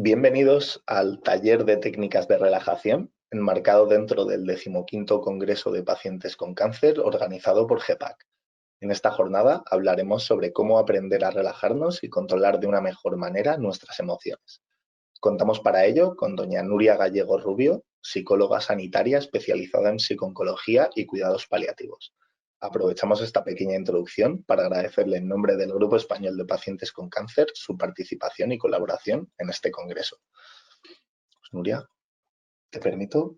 Bienvenidos al taller de técnicas de relajación, enmarcado dentro del 15º Congreso de Pacientes con Cáncer organizado por GEPAC. En esta jornada hablaremos sobre cómo aprender a relajarnos y controlar de una mejor manera nuestras emociones. Contamos para ello con doña Nuria Gallego Rubio, psicóloga sanitaria especializada en psico-oncología y cuidados paliativos. Aprovechamos esta pequeña introducción para agradecerle en nombre del Grupo Español de Pacientes con Cáncer su participación y colaboración en este congreso. Pues, Nuria, te permito.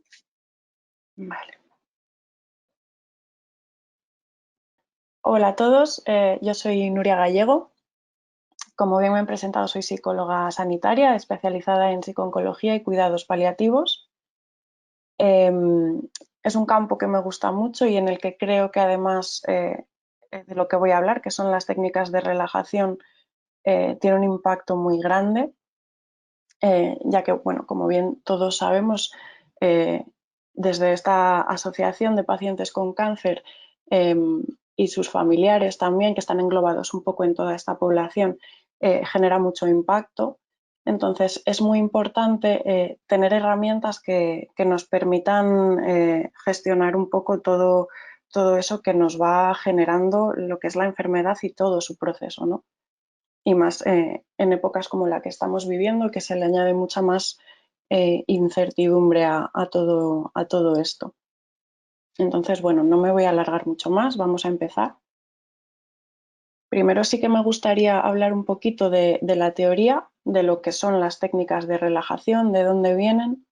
Vale. Hola a todos, yo soy Nuria Gallego. Como bien me han presentado, soy psicóloga sanitaria especializada en psico-oncología y cuidados paliativos. Es un campo que me gusta mucho y en el que creo que además de lo que voy a hablar, que son las técnicas de relajación, tiene un impacto muy grande, ya que, bueno, como bien todos sabemos, desde esta asociación de pacientes con cáncer y sus familiares también, que están englobados un poco en toda esta población, genera mucho impacto. Entonces es muy importante tener herramientas que nos permitan gestionar un poco todo eso que nos va generando lo que es la enfermedad y todo su proceso, ¿no? Y más en épocas como la que estamos viviendo, que se le añade mucha más incertidumbre a todo esto. Entonces, bueno, no me voy a alargar mucho más, vamos a empezar. Primero sí que me gustaría hablar un poquito de la teoría, de lo que son las técnicas de relajación, de dónde vienen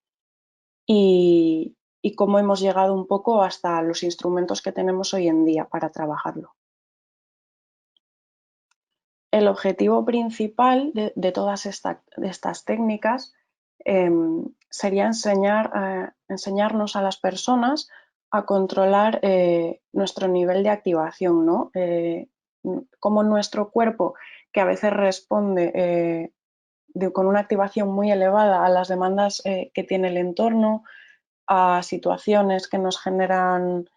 y cómo hemos llegado un poco hasta los instrumentos que tenemos hoy en día para trabajarlo. El objetivo principal de todas estas técnicas sería enseñarnos a las personas a controlar nuestro nivel de activación, ¿no? Cómo nuestro cuerpo, que a veces responde con una activación muy elevada a las demandas que tiene el entorno, a situaciones que nos generan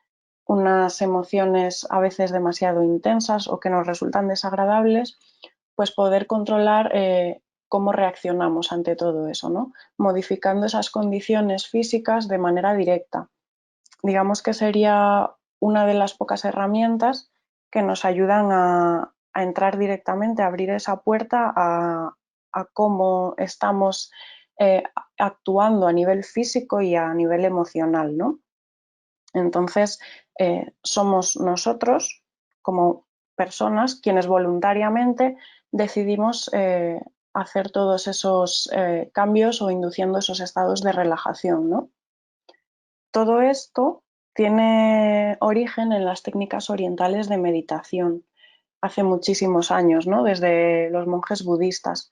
unas emociones a veces demasiado intensas o que nos resultan desagradables, pues poder controlar cómo reaccionamos ante todo eso, ¿no? Modificando esas condiciones físicas de manera directa. Digamos que sería una de las pocas herramientas que nos ayudan a entrar directamente, a abrir esa puerta a cómo estamos actuando a nivel físico y a nivel emocional, ¿no? Entonces, somos nosotros, como personas, quienes voluntariamente decidimos hacer todos esos cambios o induciendo esos estados de relajación, ¿no? Todo esto tiene origen en las técnicas orientales de meditación, hace muchísimos años, ¿no? Desde los monjes budistas.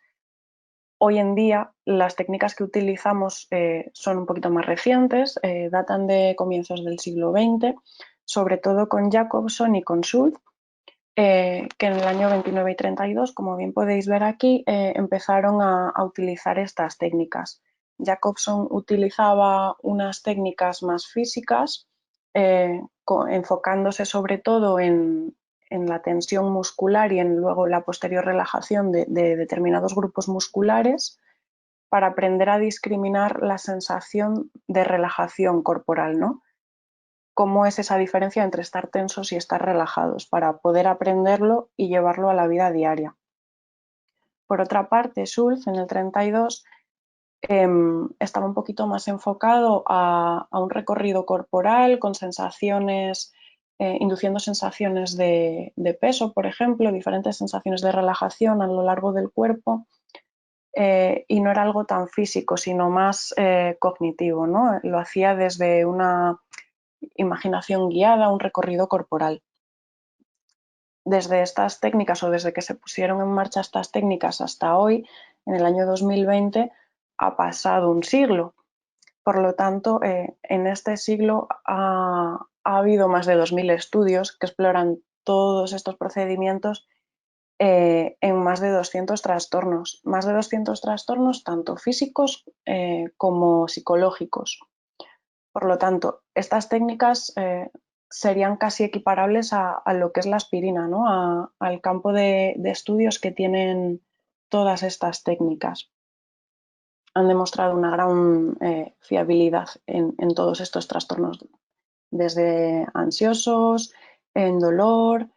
Hoy en día las técnicas que utilizamos son un poquito más recientes, datan de comienzos del siglo XX, sobre todo con Jacobson y con Schultz, que en el año 29 y 32, como bien podéis ver aquí, empezaron a utilizar estas técnicas. Jacobson utilizaba unas técnicas más físicas, enfocándose sobre todo en la tensión muscular y en luego la posterior relajación de determinados grupos musculares para aprender a discriminar la sensación de relajación corporal, ¿no? Cómo es esa diferencia entre estar tensos y estar relajados, para poder aprenderlo y llevarlo a la vida diaria. Por otra parte, Schultz en el 32 estaba un poquito más enfocado a un recorrido corporal con sensaciones, induciendo sensaciones de peso, por ejemplo, diferentes sensaciones de relajación a lo largo del cuerpo, y no era algo tan físico, sino más cognitivo, ¿no? Lo hacía desde una imaginación guiada, un recorrido corporal. Desde estas técnicas o desde que se pusieron en marcha estas técnicas hasta hoy, en el año 2020, ha pasado un siglo. Por lo tanto, en este siglo ha habido más de 2000 estudios que exploran todos estos procedimientos en más de 200 trastornos. Más de 200 trastornos tanto físicos como psicológicos. Por lo tanto, estas técnicas serían casi equiparables a lo que es la aspirina, ¿no? Al campo de estudios que tienen todas estas técnicas. han demostrado una gran fiabilidad en todos estos trastornos, desde ansiosos, en dolor,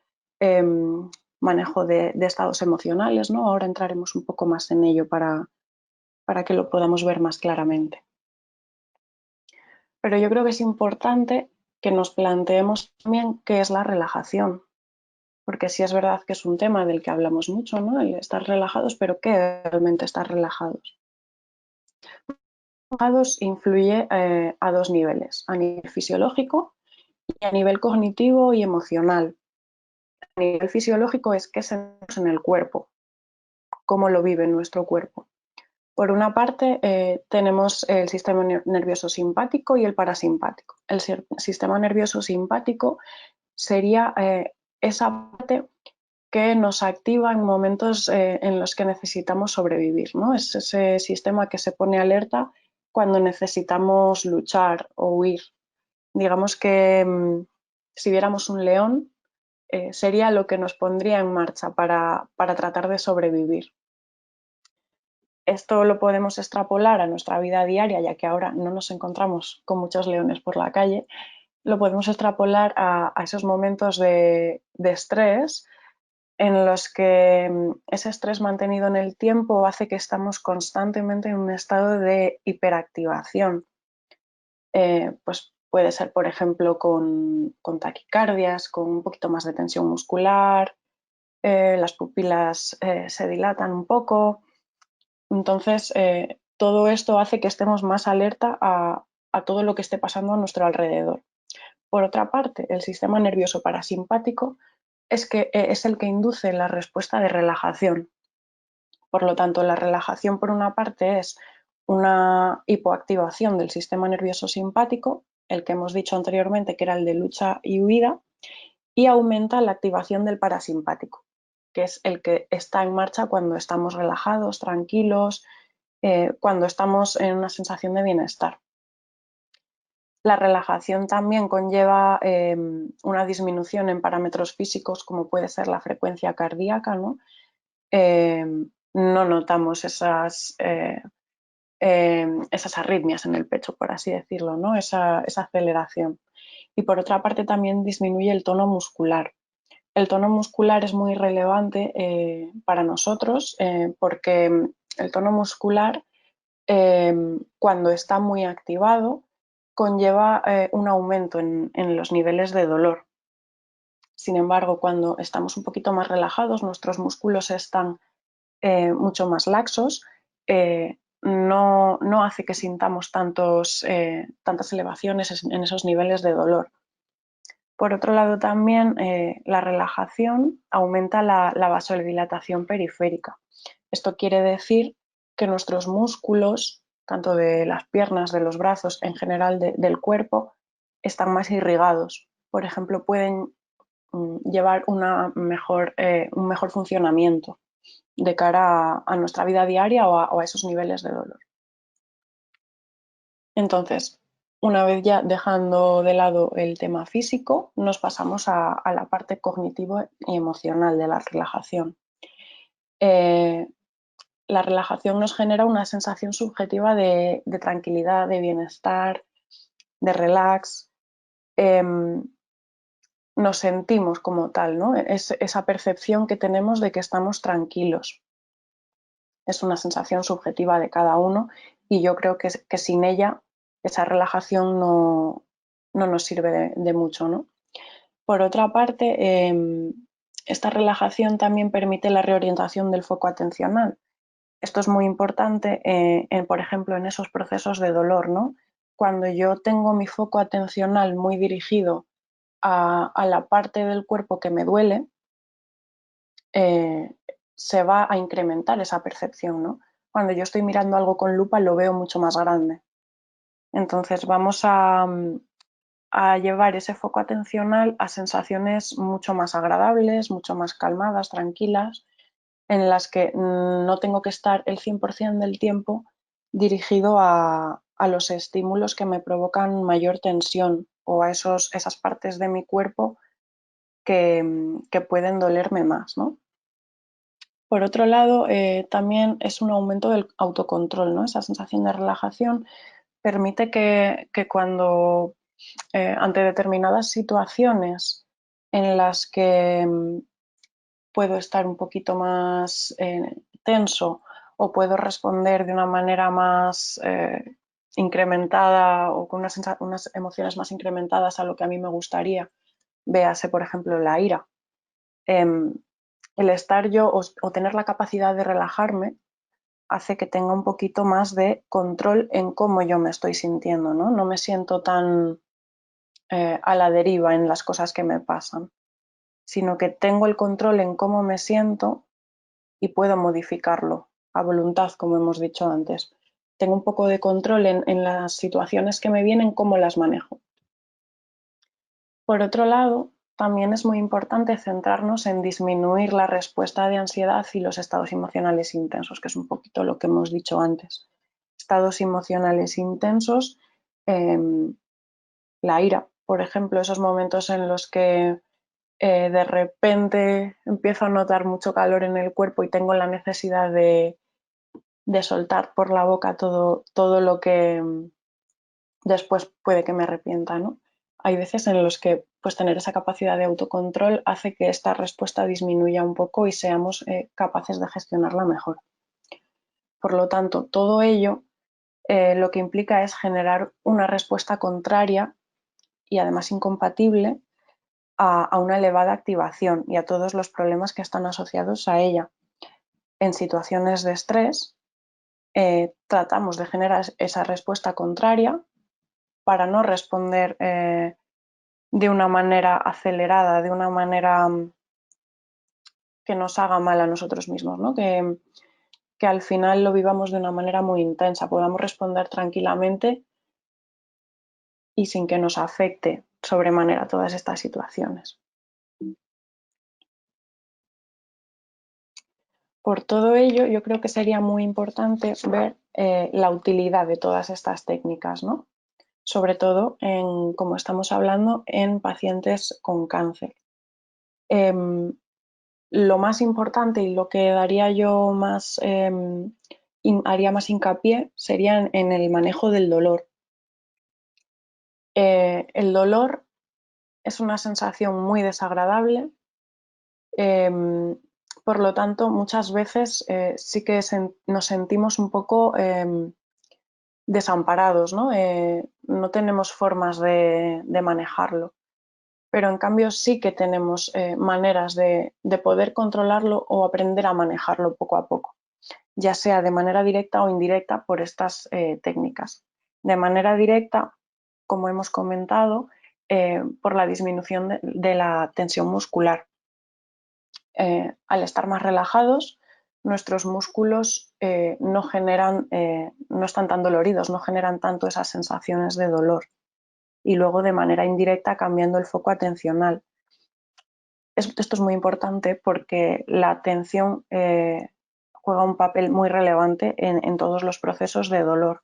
manejo de estados emocionales, ¿no? Ahora entraremos un poco más en ello para que lo podamos ver más claramente. Pero yo creo que es importante que nos planteemos también qué es la relajación, porque sí es verdad que es un tema del que hablamos mucho, ¿no? El estar relajados, pero ¿qué es realmente estar relajados? Relajados influye a dos niveles, a nivel fisiológico y a nivel cognitivo y emocional. A nivel fisiológico es qué sentimos en el cuerpo, cómo lo vive nuestro cuerpo. Por una parte, tenemos el sistema nervioso simpático y el parasimpático. El sistema nervioso simpático sería esa parte que nos activa en momentos en los que necesitamos sobrevivir, ¿no? Es ese sistema que se pone alerta cuando necesitamos luchar o huir. Digamos que si viéramos un león, sería lo que nos pondría en marcha para tratar de sobrevivir. Esto lo podemos extrapolar a nuestra vida diaria, ya que ahora no nos encontramos con muchos leones por la calle. Lo podemos extrapolar a esos momentos de estrés en los que ese estrés mantenido en el tiempo hace que estamos constantemente en un estado de hiperactivación. Pues puede ser, por ejemplo, con taquicardias, con un poquito más de tensión muscular, las pupilas se dilatan un poco. Entonces, todo esto hace que estemos más alerta a todo lo que esté pasando a nuestro alrededor. Por otra parte, el sistema nervioso parasimpático es el que induce la respuesta de relajación. Por lo tanto, la relajación, por una parte, es una hipoactivación del sistema nervioso simpático, el que hemos dicho anteriormente que era el de lucha y huida, y aumenta la activación del parasimpático, que es el que está en marcha cuando estamos relajados, tranquilos, cuando estamos en una sensación de bienestar. La relajación también conlleva una disminución en parámetros físicos como puede ser la frecuencia cardíaca, ¿no? No notamos esas arritmias en el pecho, por así decirlo, ¿no? Esa aceleración. Y por otra parte también disminuye el tono muscular. El tono muscular es muy relevante para nosotros porque el tono muscular, cuando está muy activado, conlleva un aumento en los niveles de dolor. Sin embargo, cuando estamos un poquito más relajados, nuestros músculos están mucho más laxos, no hace que sintamos tantas elevaciones en esos niveles de dolor. Por otro lado, también la relajación aumenta la vasodilatación periférica. Esto quiere decir que nuestros músculos, tanto de las piernas, de los brazos, en general del cuerpo, están más irrigados. Por ejemplo, pueden llevar un mejor funcionamiento de cara a nuestra vida diaria o a esos niveles de dolor. Entonces, una vez ya dejando de lado el tema físico, nos pasamos a la parte cognitiva y emocional de la relajación. La relajación nos genera una sensación subjetiva de tranquilidad, de bienestar, de relax. Nos sentimos como tal, ¿no? Es esa percepción que tenemos de que estamos tranquilos. Es una sensación subjetiva de cada uno y yo creo que sin ella esa relajación no nos sirve de mucho, ¿no? Por otra parte, esta relajación también permite la reorientación del foco atencional. Esto es muy importante, por ejemplo, en esos procesos de dolor, ¿no? Cuando yo tengo mi foco atencional muy dirigido a la parte del cuerpo que me duele, se va a incrementar esa percepción, ¿no? Cuando yo estoy mirando algo con lupa lo veo mucho más grande. Entonces vamos a llevar ese foco atencional a sensaciones mucho más agradables, mucho más calmadas, tranquilas, en las que no tengo que estar el 100% del tiempo dirigido a los estímulos que me provocan mayor tensión o a esas partes de mi cuerpo que pueden dolerme más, ¿no? Por otro lado, también es un aumento del autocontrol, ¿no? Esa sensación de relajación permite que cuando ante determinadas situaciones en las que puedo estar un poquito más tenso o puedo responder de una manera más incrementada o con unas emociones más incrementadas a lo que a mí me gustaría, véase por ejemplo la ira, el estar yo o tener la capacidad de relajarme hace que tenga un poquito más de control en cómo yo me estoy sintiendo, ¿no? No me siento tan a la deriva en las cosas que me pasan, sino que tengo el control en cómo me siento y puedo modificarlo a voluntad, como hemos dicho antes. Tengo un poco de control en las situaciones que me vienen, cómo las manejo. Por otro lado, también es muy importante centrarnos en disminuir la respuesta de ansiedad y los estados emocionales intensos, que es un poquito lo que hemos dicho antes. Estados emocionales intensos, la ira, por ejemplo, esos momentos en los que de repente empiezo a notar mucho calor en el cuerpo y tengo la necesidad de soltar por la boca todo lo que después puede que me arrepienta, ¿no? Hay veces en los que pues, tener esa capacidad de autocontrol hace que esta respuesta disminuya un poco y seamos capaces de gestionarla mejor. Por lo tanto, todo ello lo que implica es generar una respuesta contraria y además incompatible a una elevada activación y a todos los problemas que están asociados a ella. En situaciones de estrés, tratamos de generar esa respuesta contraria para no responder de una manera acelerada, de una manera que nos haga mal a nosotros mismos, ¿no? Que al final lo vivamos de una manera muy intensa, podamos responder tranquilamente y sin que nos afecte sobremanera todas estas situaciones. Por todo ello, yo creo que sería muy importante ver la utilidad de todas estas técnicas, ¿no? Sobre todo, como estamos hablando, en pacientes con cáncer. Lo más importante y lo que daría yo más, haría más hincapié sería en el manejo del dolor. El dolor es una sensación muy desagradable, por lo tanto, muchas veces sí que nos sentimos un poco desamparados, ¿no? No tenemos formas de manejarlo, pero en cambio sí que tenemos maneras de poder controlarlo o aprender a manejarlo poco a poco, ya sea de manera directa o indirecta por estas técnicas. De manera directa, como hemos comentado, por la disminución de la tensión muscular. Al estar más relajados, nuestros músculos no están tan doloridos, no generan tanto esas sensaciones de dolor. Y luego, de manera indirecta, cambiando el foco atencional. Esto es muy importante porque la atención juega un papel muy relevante en todos los procesos de dolor.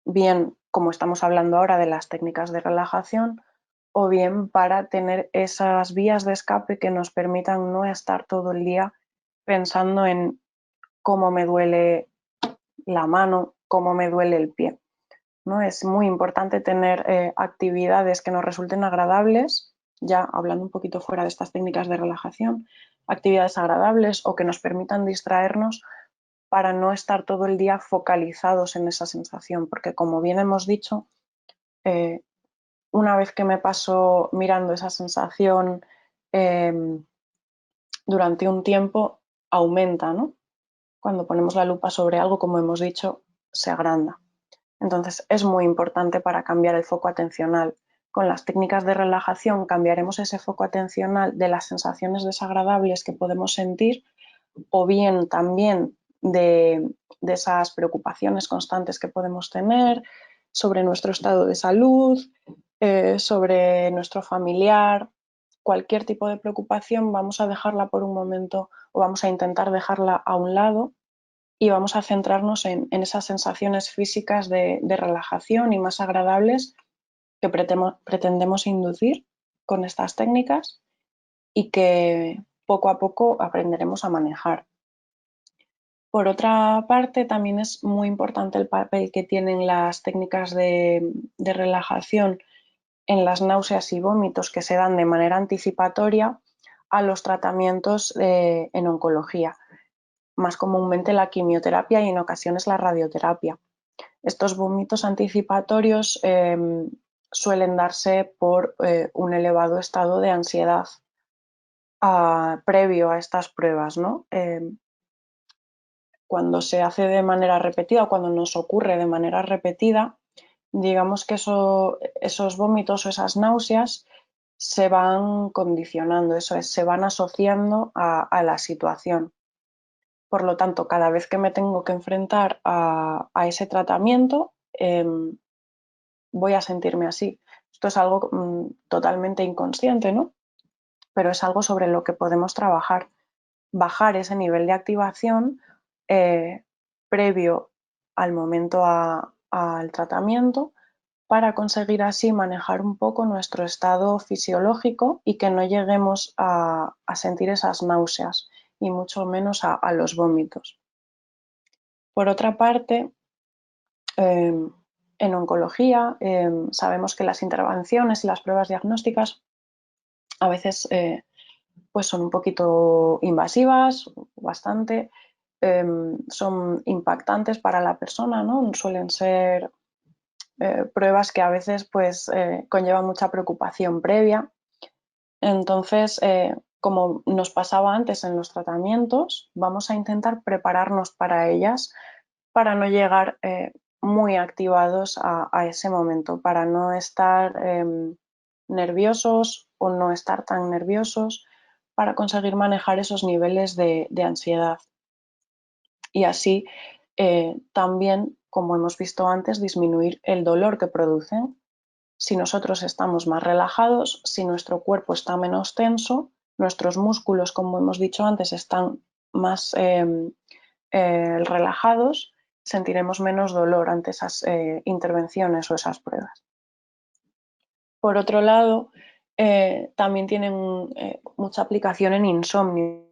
Bien, como estamos hablando ahora de las técnicas de relajación, o bien para tener esas vías de escape que nos permitan no estar todo el día pensando en cómo me duele la mano, cómo me duele el pie, ¿no? Es muy importante tener actividades que nos resulten agradables, ya hablando un poquito fuera de estas técnicas de relajación, actividades agradables o que nos permitan distraernos para no estar todo el día focalizados en esa sensación, porque como bien hemos dicho, una vez que me paso mirando esa sensación durante un tiempo, aumenta, ¿no? Cuando ponemos la lupa sobre algo, como hemos dicho, se agranda. Entonces es muy importante para cambiar el foco atencional. Con las técnicas de relajación cambiaremos ese foco atencional de las sensaciones desagradables que podemos sentir o bien también de esas preocupaciones constantes que podemos tener sobre nuestro estado de salud, sobre nuestro familiar. Cualquier tipo de preocupación vamos a dejarla por un momento o vamos a intentar dejarla a un lado y vamos a centrarnos en esas sensaciones físicas de relajación y más agradables que pretendemos inducir con estas técnicas y que poco a poco aprenderemos a manejar. Por otra parte, también es muy importante el papel que tienen las técnicas de relajación en las náuseas y vómitos que se dan de manera anticipatoria a los tratamientos en oncología, más comúnmente la quimioterapia y en ocasiones la radioterapia. Estos vómitos anticipatorios suelen darse por un elevado estado de ansiedad previo a estas pruebas, ¿no? Cuando se hace de manera repetida o cuando nos ocurre de manera repetida, digamos que esos vómitos o esas náuseas se van condicionando, eso es, se van asociando a la situación. Por lo tanto, cada vez que me tengo que enfrentar a ese tratamiento, voy a sentirme así. Esto es algo totalmente inconsciente, ¿no? Pero es algo sobre lo que podemos trabajar. Bajar ese nivel de activación previo al momento al tratamiento para conseguir así manejar un poco nuestro estado fisiológico y que no lleguemos a sentir esas náuseas y mucho menos a los vómitos. Por otra parte, en oncología sabemos que las intervenciones y las pruebas diagnósticas a veces pues son un poquito invasivas, bastante, son impactantes para la persona, ¿no? Suelen ser pruebas que a veces pues, conllevan mucha preocupación previa. Entonces, como nos pasaba antes en los tratamientos, vamos a intentar prepararnos para ellas para no llegar muy activados a ese momento, para no estar nerviosos o no estar tan nerviosos, para conseguir manejar esos niveles de ansiedad. Y así también, como hemos visto antes, disminuir el dolor que producen. Si nosotros estamos más relajados, si nuestro cuerpo está menos tenso, nuestros músculos, como hemos dicho antes, están más relajados, sentiremos menos dolor ante esas intervenciones o esas pruebas. Por otro lado, también tienen mucha aplicación en insomnio.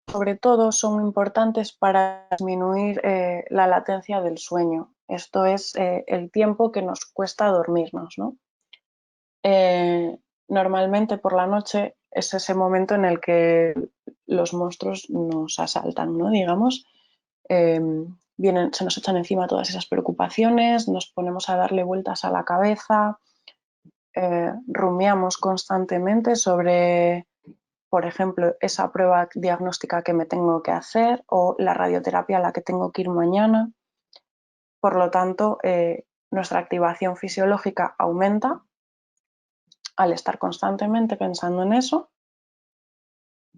Sobre todo son importantes para disminuir la latencia del sueño. Esto es el tiempo que nos cuesta dormirnos, ¿no? Normalmente por la noche es ese momento en el que los monstruos nos asaltan, ¿no? Digamos, se nos echan encima todas esas preocupaciones, nos ponemos a darle vueltas a la cabeza, rumiamos constantemente sobre, por ejemplo, esa prueba diagnóstica que me tengo que hacer o la radioterapia a la que tengo que ir mañana. Por lo tanto, nuestra activación fisiológica aumenta al estar constantemente pensando en eso.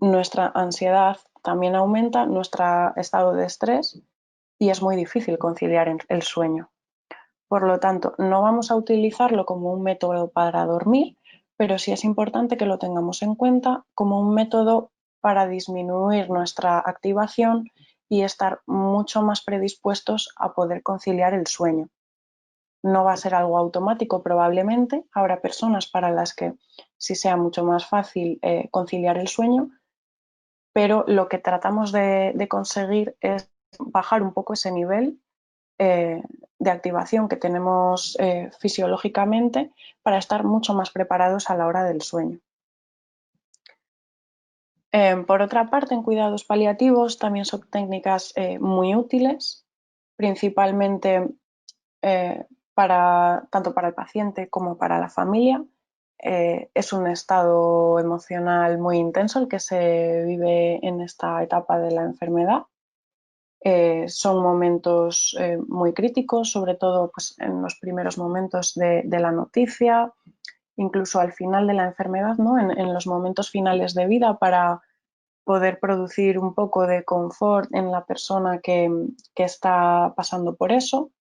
Nuestra ansiedad también aumenta, nuestro estado de estrés, y es muy difícil conciliar el sueño. Por lo tanto, no vamos a utilizarlo como un método para dormir, pero sí es importante que lo tengamos en cuenta como un método para disminuir nuestra activación y estar mucho más predispuestos a poder conciliar el sueño. No va a ser algo automático probablemente, habrá personas para las que sí sea mucho más fácil conciliar el sueño, pero lo que tratamos de conseguir es bajar un poco ese nivel de activación que tenemos fisiológicamente para estar mucho más preparados a la hora del sueño. Por otra parte, en cuidados paliativos también son técnicas muy útiles, principalmente tanto para el paciente como para la familia. Es un estado emocional muy intenso el que se vive en esta etapa de la enfermedad. Son momentos muy críticos, sobre todo pues, en los primeros momentos de la noticia, incluso al final de la enfermedad, ¿no? En los momentos finales de vida, para poder producir un poco de confort en la persona que está pasando por eso,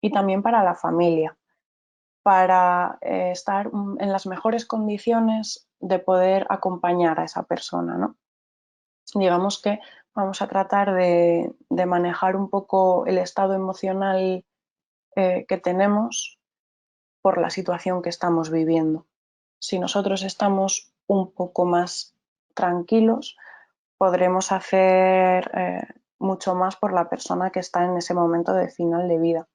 y también para la familia, para estar en las mejores condiciones de poder acompañar a esa persona, ¿no? Digamos que vamos a tratar de manejar un poco el estado emocional que tenemos por la situación que estamos viviendo. Si nosotros estamos un poco más tranquilos, podremos hacer mucho más por la persona que está en ese momento de final de vida.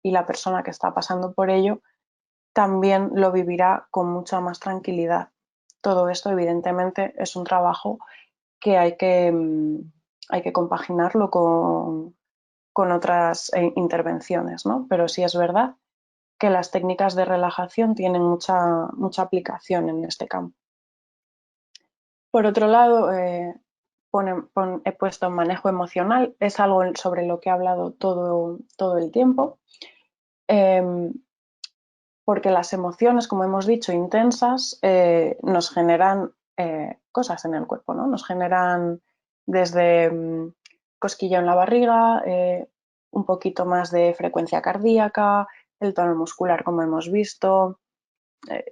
Y la persona que está pasando por ello también lo vivirá con mucha más tranquilidad. Todo esto, evidentemente, es un trabajo que hay que compaginarlo con otras intervenciones, ¿no? Pero sí es verdad que las técnicas de relajación tienen mucha aplicación en este campo. Por otro lado, he puesto manejo emocional, es algo sobre lo que he hablado todo el tiempo, porque las emociones, como hemos dicho, intensas, nos generan cosas en el cuerpo, ¿no? Nos generan desde cosquilla en la barriga, un poquito más de frecuencia cardíaca, el tono muscular, como hemos visto,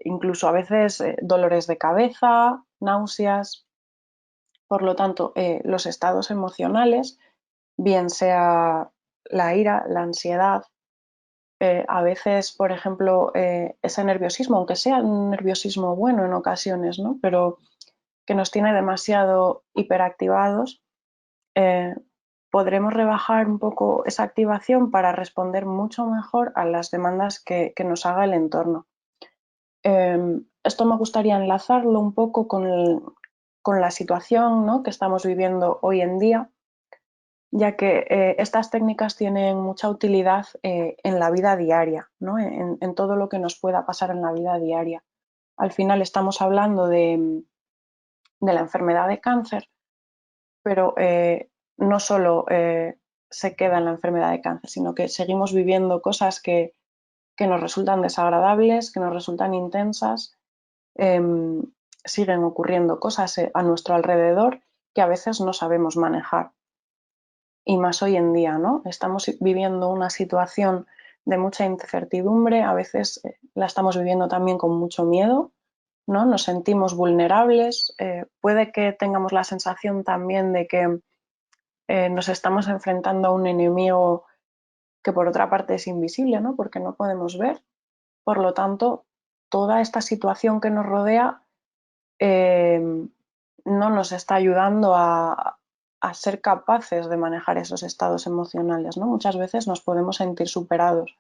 incluso a veces dolores de cabeza, náuseas. Por lo tanto, los estados emocionales, bien sea la ira, la ansiedad, a veces, por ejemplo, ese nerviosismo, aunque sea un nerviosismo bueno en ocasiones, ¿no? Pero que nos tiene demasiado hiperactivados, eh, podremos rebajar un poco esa activación para responder mucho mejor a las demandas que nos haga el entorno. Esto me gustaría enlazarlo un poco con la situación, ¿no?, que estamos viviendo hoy en día, ya que estas técnicas tienen mucha utilidad en la vida diaria, ¿no?, en todo lo que nos pueda pasar en la vida diaria. Al final estamos hablando de la enfermedad de cáncer, pero no solo se queda en la enfermedad de cáncer, sino que seguimos viviendo cosas que nos resultan desagradables, que nos resultan intensas. Siguen ocurriendo cosas a nuestro alrededor que a veces no sabemos manejar. Y más hoy en día, ¿no? Estamos viviendo una situación de mucha incertidumbre, a veces la estamos viviendo también con mucho miedo, ¿no? Nos sentimos vulnerables, puede que tengamos la sensación también de que nos estamos enfrentando a un enemigo que por otra parte es invisible, ¿no?, porque no podemos ver. Por lo tanto, toda esta situación que nos rodea no nos está ayudando a ser capaces de manejar esos estados emocionales, ¿no? Muchas veces nos podemos sentir superados.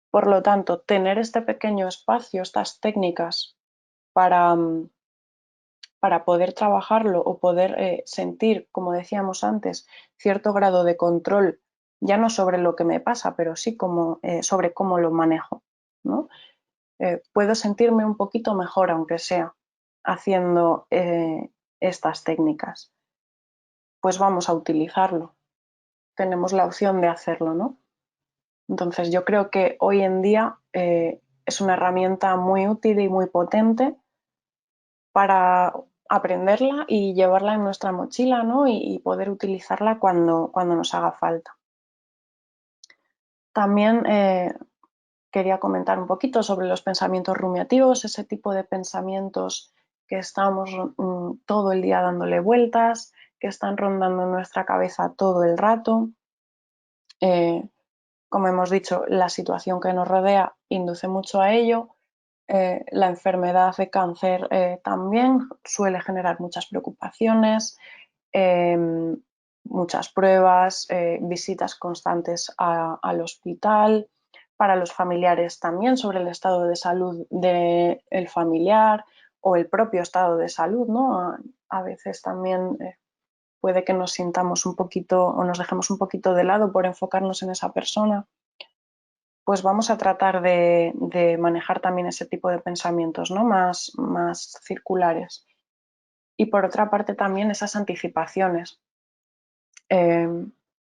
Por lo tanto, tener este pequeño espacio, estas técnicas para, para poder trabajarlo o poder sentir, como decíamos antes, cierto grado de control, ya no sobre lo que me pasa, pero sí sobre cómo lo manejo, ¿no? Puedo sentirme un poquito mejor, aunque sea, haciendo estas técnicas. Pues vamos a utilizarlo. Tenemos la opción de hacerlo, ¿no? Entonces yo creo que hoy en día es una herramienta muy útil y muy potente para aprenderla y llevarla en nuestra mochila, ¿no?, y poder utilizarla cuando nos haga falta. También quería comentar un poquito sobre los pensamientos rumiativos, ese tipo de pensamientos que estamos todo el día dándole vueltas, que están rondando en nuestra cabeza todo el rato. Como hemos dicho, la situación que nos rodea induce mucho a ello. La enfermedad de cáncer también suele generar muchas preocupaciones, muchas pruebas, visitas constantes al hospital, para los familiares también sobre el estado de salud del familiar o el propio estado de salud, ¿no? A veces también puede que nos sintamos un poquito o nos dejemos un poquito de lado por enfocarnos en esa persona. Pues vamos a tratar de manejar también ese tipo de pensamientos, ¿no?, más circulares. Y por otra parte también esas anticipaciones.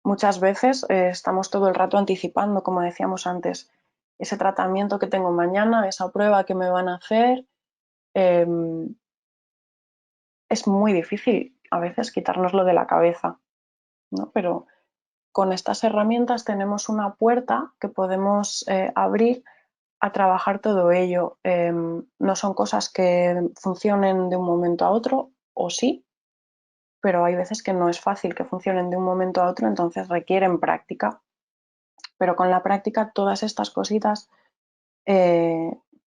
Muchas veces estamos todo el rato anticipando, como decíamos antes, ese tratamiento que tengo mañana, esa prueba que me van a hacer. Es muy difícil a veces quitárnoslo de la cabeza, ¿no? Pero con estas herramientas tenemos una puerta que podemos abrir a trabajar todo ello. No son cosas que funcionen de un momento a otro, o sí, pero hay veces que no es fácil que funcionen de un momento a otro, entonces requieren práctica. Pero con la práctica todas estas cositas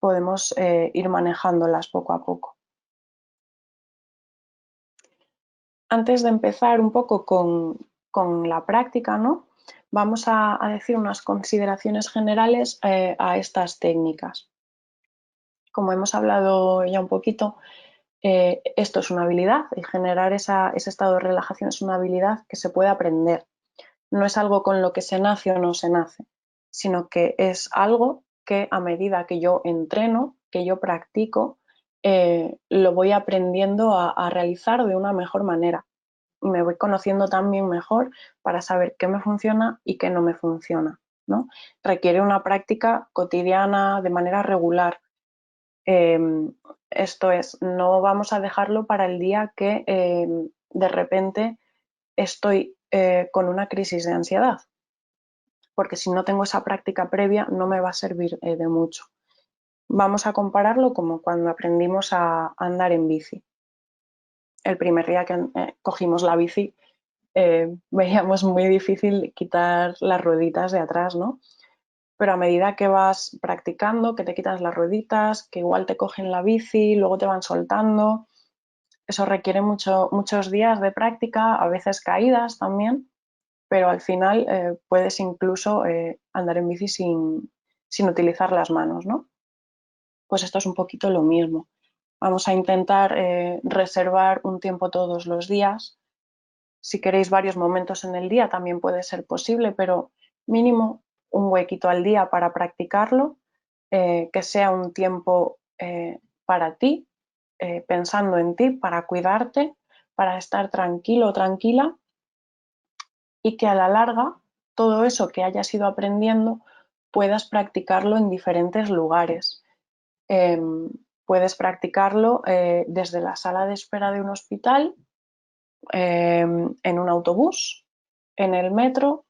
podemos ir manejándolas poco a poco. Antes de empezar un poco con la práctica, ¿no? Vamos a decir unas consideraciones generales a estas técnicas. Como hemos hablado ya un poquito, esto es una habilidad, el generar ese estado de relajación es una habilidad que se puede aprender. No es algo con lo que se nace o no se nace, sino que es algo que a medida que yo entreno, que yo practico, lo voy aprendiendo a realizar de una mejor manera. Y me voy conociendo también mejor para saber qué me funciona y qué no me funciona, ¿no? Requiere una práctica cotidiana de manera regular. Esto es, no vamos a dejarlo para el día que de repente estoy con una crisis de ansiedad, porque si no tengo esa práctica previa no me va a servir de mucho. Vamos a compararlo como cuando aprendimos a andar en bici. El primer día que cogimos la bici veíamos muy difícil quitar las rueditas de atrás, ¿no? Pero a medida que vas practicando, que te quitas las rueditas, que igual te cogen la bici, luego te van soltando, eso requiere muchos días de práctica, a veces caídas también, pero al final puedes incluso andar en bici sin utilizar las manos, ¿no? Pues esto es un poquito lo mismo. Vamos a intentar reservar un tiempo todos los días. Si queréis varios momentos en el día también puede ser posible, pero mínimo un huequito al día para practicarlo, que sea un tiempo para ti, pensando en ti, para cuidarte, para estar tranquilo o tranquila y que a la larga todo eso que hayas ido aprendiendo puedas practicarlo en diferentes lugares. Eh, Puedes practicarlo desde la sala de espera de un hospital, en un autobús, en el metro,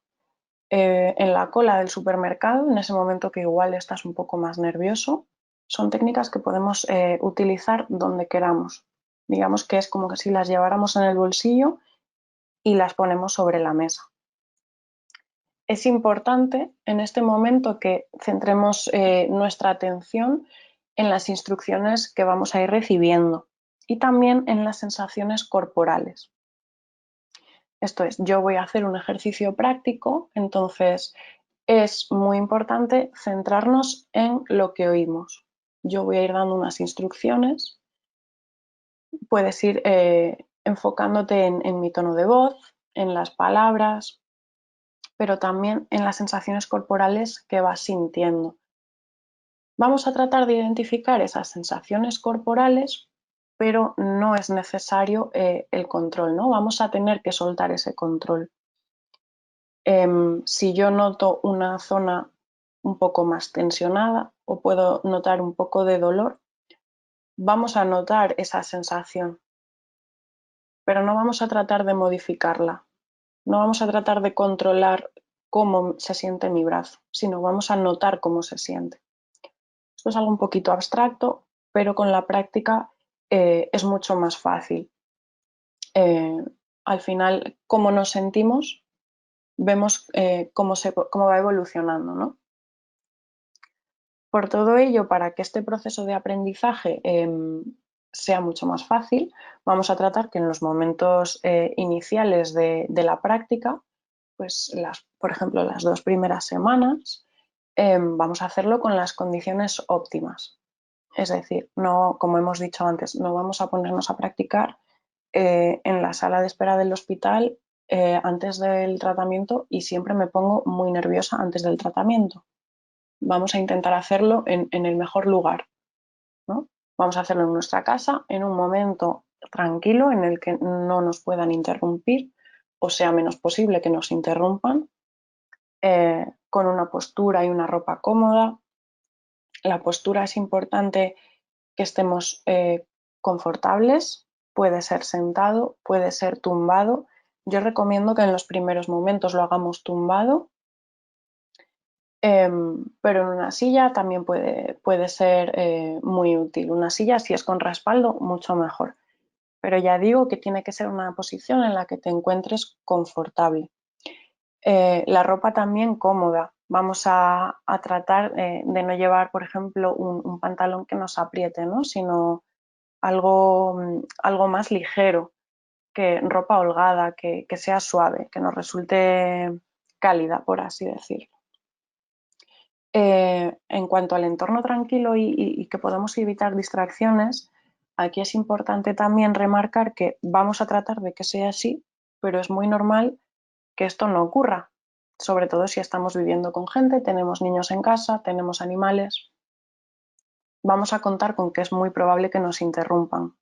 en la cola del supermercado, en ese momento que igual estás un poco más nervioso. Son técnicas que podemos utilizar donde queramos. Digamos que es como que si las lleváramos en el bolsillo y las ponemos sobre la mesa. Es importante en este momento que centremos nuestra atención en las instrucciones que vamos a ir recibiendo y también en las sensaciones corporales. Esto es, yo voy a hacer un ejercicio práctico, entonces es muy importante centrarnos en lo que oímos. Yo voy a ir dando unas instrucciones, puedes ir enfocándote en mi tono de voz, en las palabras, pero también en las sensaciones corporales que vas sintiendo. Vamos a tratar de identificar esas sensaciones corporales, pero no es necesario el control, ¿no? Vamos a tener que soltar ese control. Si yo noto una zona un poco más tensionada o puedo notar un poco de dolor, vamos a notar esa sensación, pero no vamos a tratar de modificarla, no vamos a tratar de controlar cómo se siente mi brazo, sino vamos a notar cómo se siente. Esto es algo un poquito abstracto, pero con la práctica es mucho más fácil. Al final, cómo nos sentimos, vemos cómo va evolucionando, ¿no? Por todo ello, para que este proceso de aprendizaje sea mucho más fácil, vamos a tratar que en los momentos iniciales de la práctica, pues por ejemplo, las 2 primeras semanas, vamos a hacerlo con las condiciones óptimas. Es decir, no, como hemos dicho antes, no vamos a ponernos a practicar en la sala de espera del hospital antes del tratamiento y siempre me pongo muy nerviosa antes del tratamiento. Vamos a intentar hacerlo en el mejor lugar, ¿no? Vamos a hacerlo en nuestra casa, en un momento tranquilo en el que no nos puedan interrumpir o sea menos posible que nos interrumpan, con una postura y una ropa cómoda. La postura es importante que estemos confortables, puede ser sentado, puede ser tumbado. Yo recomiendo que en los primeros momentos lo hagamos tumbado, pero en una silla también puede ser muy útil. Una silla, si es con respaldo, mucho mejor. Pero ya digo que tiene que ser una posición en la que te encuentres confortable. La ropa también cómoda. Vamos a tratar de no llevar, por ejemplo, un pantalón que nos apriete, ¿no? Sino algo más ligero. que ropa holgada, que sea suave, que nos resulte cálida, por así decirlo. En cuanto al entorno tranquilo y que podemos evitar distracciones, aquí es importante también remarcar que vamos a tratar de que sea así, pero es muy normal que esto no ocurra, sobre todo si estamos viviendo con gente, tenemos niños en casa, tenemos animales. Vamos a contar con que es muy probable que nos interrumpan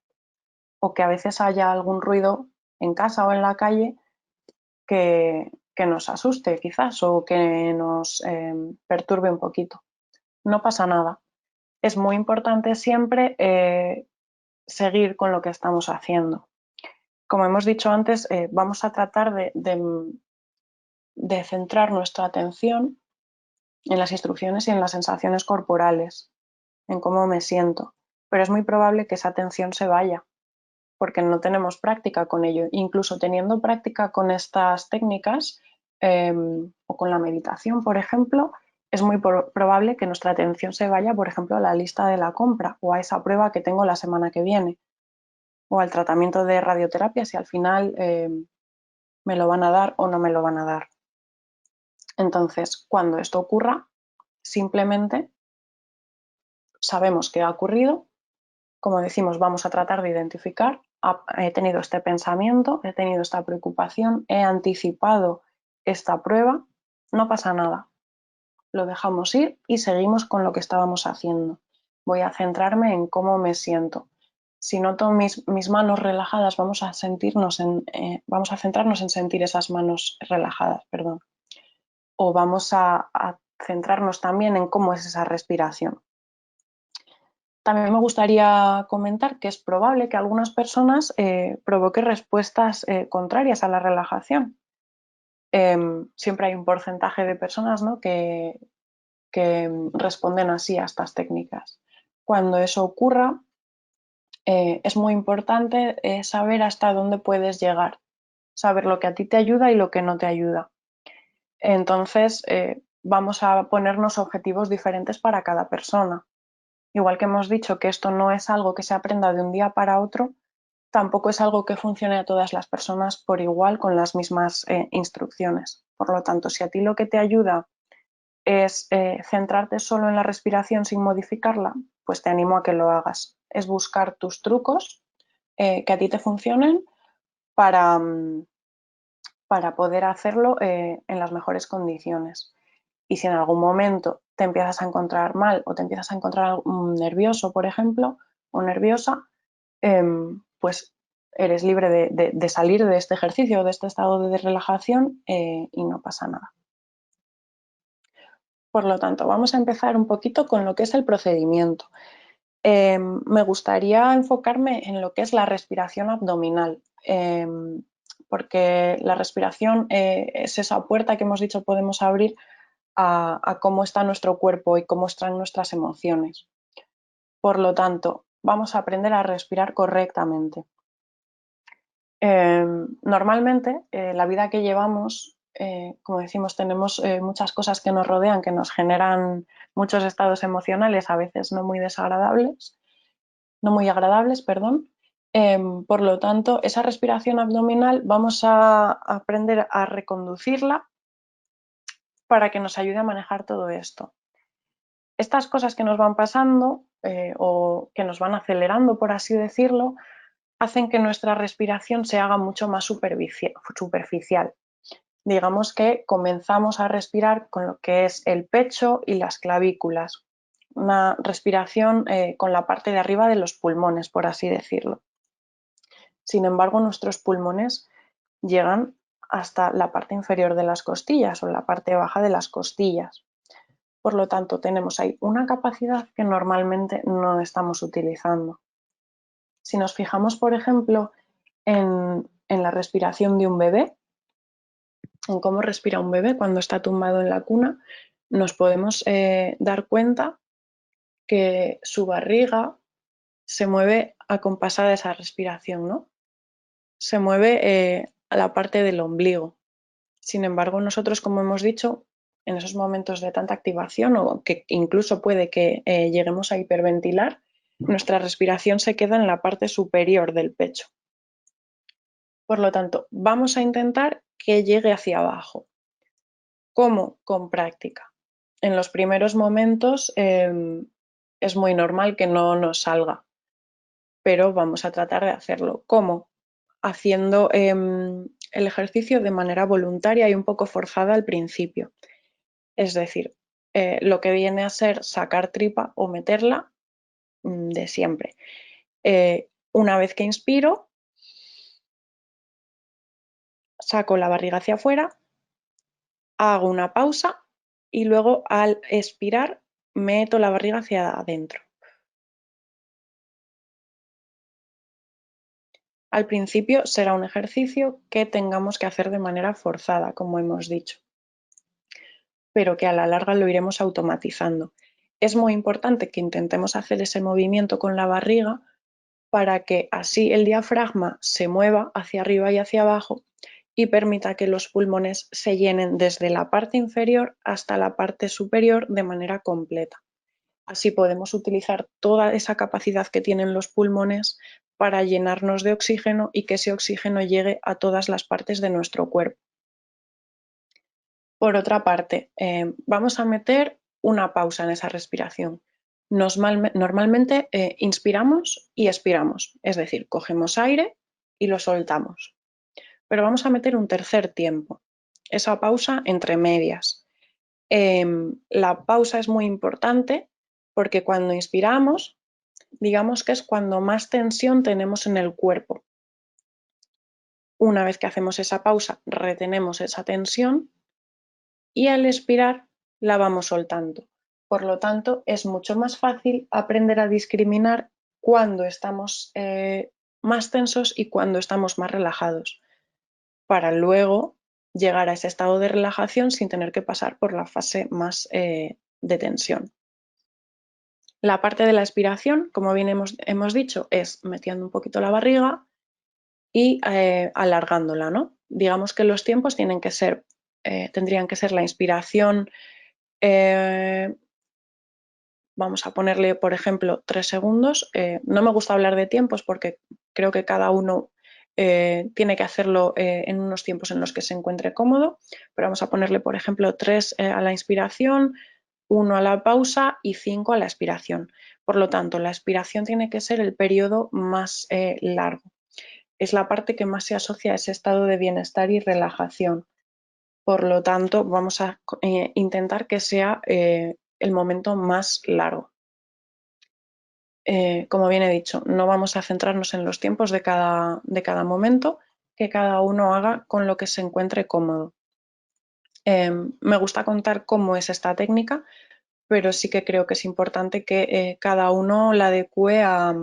o que a veces haya algún ruido en casa o en la calle que nos asuste quizás o que nos perturbe un poquito. No pasa nada. Es muy importante siempre seguir con lo que estamos haciendo. Como hemos dicho antes, vamos a tratar de centrar nuestra atención en las instrucciones y en las sensaciones corporales, en cómo me siento. Pero es muy probable que esa atención se vaya, porque no tenemos práctica con ello. Incluso teniendo práctica con estas técnicas o con la meditación, por ejemplo, es muy probable que nuestra atención se vaya, por ejemplo, a la lista de la compra o a esa prueba que tengo la semana que viene o al tratamiento de radioterapia si al final me lo van a dar o no me lo van a dar. Entonces, cuando esto ocurra, simplemente sabemos qué ha ocurrido. Como decimos, vamos a tratar de identificar, he tenido este pensamiento, he tenido esta preocupación, he anticipado esta prueba, no pasa nada. Lo dejamos ir y seguimos con lo que estábamos haciendo. Voy a centrarme en cómo me siento. Si noto mis manos relajadas, vamos a centrarnos en sentir esas manos relajadas, perdón. O vamos a centrarnos también en cómo es esa respiración. También me gustaría comentar que es probable que a algunas personas provoque respuestas contrarias a la relajación. Siempre hay un porcentaje de personas, ¿no?, que responden así a estas técnicas. Cuando eso ocurra, es muy importante saber hasta dónde puedes llegar, saber lo que a ti te ayuda y lo que no te ayuda. Entonces, vamos a ponernos objetivos diferentes para cada persona. Igual que hemos dicho que esto no es algo que se aprenda de un día para otro, tampoco es algo que funcione a todas las personas por igual con las mismas instrucciones. Por lo tanto, si a ti lo que te ayuda es centrarte solo en la respiración sin modificarla, pues te animo a que lo hagas. Es buscar tus trucos que a ti te funcionen para, para poder hacerlo en las mejores condiciones. Y si en algún momento te empiezas a encontrar mal o te empiezas a encontrar nervioso, por ejemplo, o nerviosa, pues eres libre de salir de este ejercicio, de este estado de relajación y no pasa nada. Por lo tanto, vamos a empezar un poquito con lo que es el procedimiento. Me gustaría enfocarme en lo que es la respiración abdominal, porque la respiración es esa puerta que hemos dicho podemos abrir a cómo está nuestro cuerpo y cómo están nuestras emociones. Por lo tanto, vamos a aprender a respirar correctamente. Normalmente, la vida que llevamos, como decimos, tenemos muchas cosas que nos rodean, que nos generan muchos estados emocionales, a veces no muy desagradables, no muy agradables, perdón. Por lo tanto, esa respiración abdominal vamos a aprender a reconducirla para que nos ayude a manejar todo esto. Estas cosas que nos van pasando o que nos van acelerando, por así decirlo, hacen que nuestra respiración se haga mucho más superficial. Digamos que comenzamos a respirar con lo que es el pecho y las clavículas, una respiración con la parte de arriba de los pulmones, por así decirlo. Sin embargo, nuestros pulmones llegan hasta la parte inferior de las costillas o la parte baja de las costillas. Por lo tanto, tenemos ahí una capacidad que normalmente no estamos utilizando. Si nos fijamos, por ejemplo, en la respiración de un bebé, en cómo respira un bebé cuando está tumbado en la cuna, nos podemos dar cuenta que su barriga se mueve acompasada a esa respiración, ¿no? Se mueve a la parte del ombligo. Sin embargo, nosotros, como hemos dicho, en esos momentos de tanta activación o que incluso puede que lleguemos a hiperventilar, nuestra respiración se queda en la parte superior del pecho. Por lo tanto, vamos a intentar que llegue hacia abajo. ¿Cómo? Con práctica. En los primeros momentos es muy normal que no nos salga, pero vamos a tratar de hacerlo. ¿Cómo? Haciendo el ejercicio de manera voluntaria y un poco forzada al principio. Es decir, lo que viene a ser sacar tripa o meterla de siempre. Una vez que inspiro, saco la barriga hacia afuera, hago una pausa y luego al expirar meto la barriga hacia adentro. Al principio será un ejercicio que tengamos que hacer de manera forzada, como hemos dicho, pero que a la larga lo iremos automatizando. Es muy importante que intentemos hacer ese movimiento con la barriga para que así el diafragma se mueva hacia arriba y hacia abajo y permita que los pulmones se llenen desde la parte inferior hasta la parte superior de manera completa. Así podemos utilizar toda esa capacidad que tienen los pulmones para llenarnos de oxígeno y que ese oxígeno llegue a todas las partes de nuestro cuerpo. Por otra parte, vamos a meter una pausa en esa respiración. Normalmente inspiramos y expiramos, es decir, cogemos aire y lo soltamos. Pero vamos a meter un tercer tiempo, esa pausa entre medias. La pausa es muy importante porque cuando inspiramos, digamos que es cuando más tensión tenemos en el cuerpo. Una vez que hacemos esa pausa, retenemos esa tensión y al expirar la vamos soltando. Por lo tanto, es mucho más fácil aprender a discriminar cuando estamos más tensos y cuando estamos más relajados, para luego llegar a ese estado de relajación sin tener que pasar por la fase más de tensión. La parte de la expiración, como bien hemos dicho, es metiendo un poquito la barriga y alargándola, ¿no? Digamos que los tiempos tendrían que ser la inspiración, vamos a ponerle, por ejemplo, 3 segundos. No me gusta hablar de tiempos porque creo que cada uno tiene que hacerlo en unos tiempos en los que se encuentre cómodo, pero vamos a ponerle, por ejemplo, 3 a la inspiración, 1 a la pausa y 5 a la expiración. Por lo tanto, la expiración tiene que ser el periodo más largo. Es la parte que más se asocia a ese estado de bienestar y relajación. Por lo tanto, vamos a intentar que sea el momento más largo. Como bien he dicho, no vamos a centrarnos en los tiempos de cada momento, que cada uno haga con lo que se encuentre cómodo. Me gusta contar cómo es esta técnica, pero sí que creo que es importante que cada uno la adecue a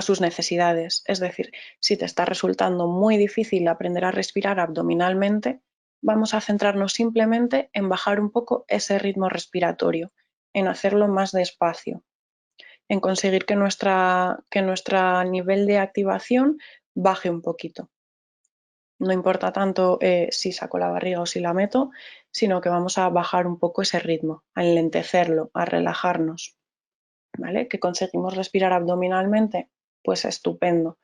sus necesidades. Es decir, si te está resultando muy difícil aprender a respirar abdominalmente, vamos a centrarnos simplemente en bajar un poco ese ritmo respiratorio, en hacerlo más despacio, en conseguir que nuestro nivel de activación baje un poquito. No importa tanto si saco la barriga o si la meto, sino que vamos a bajar un poco ese ritmo, a enlentecerlo, a relajarnos. ¿Vale? ¿Que conseguimos respirar abdominalmente? Pues estupendo,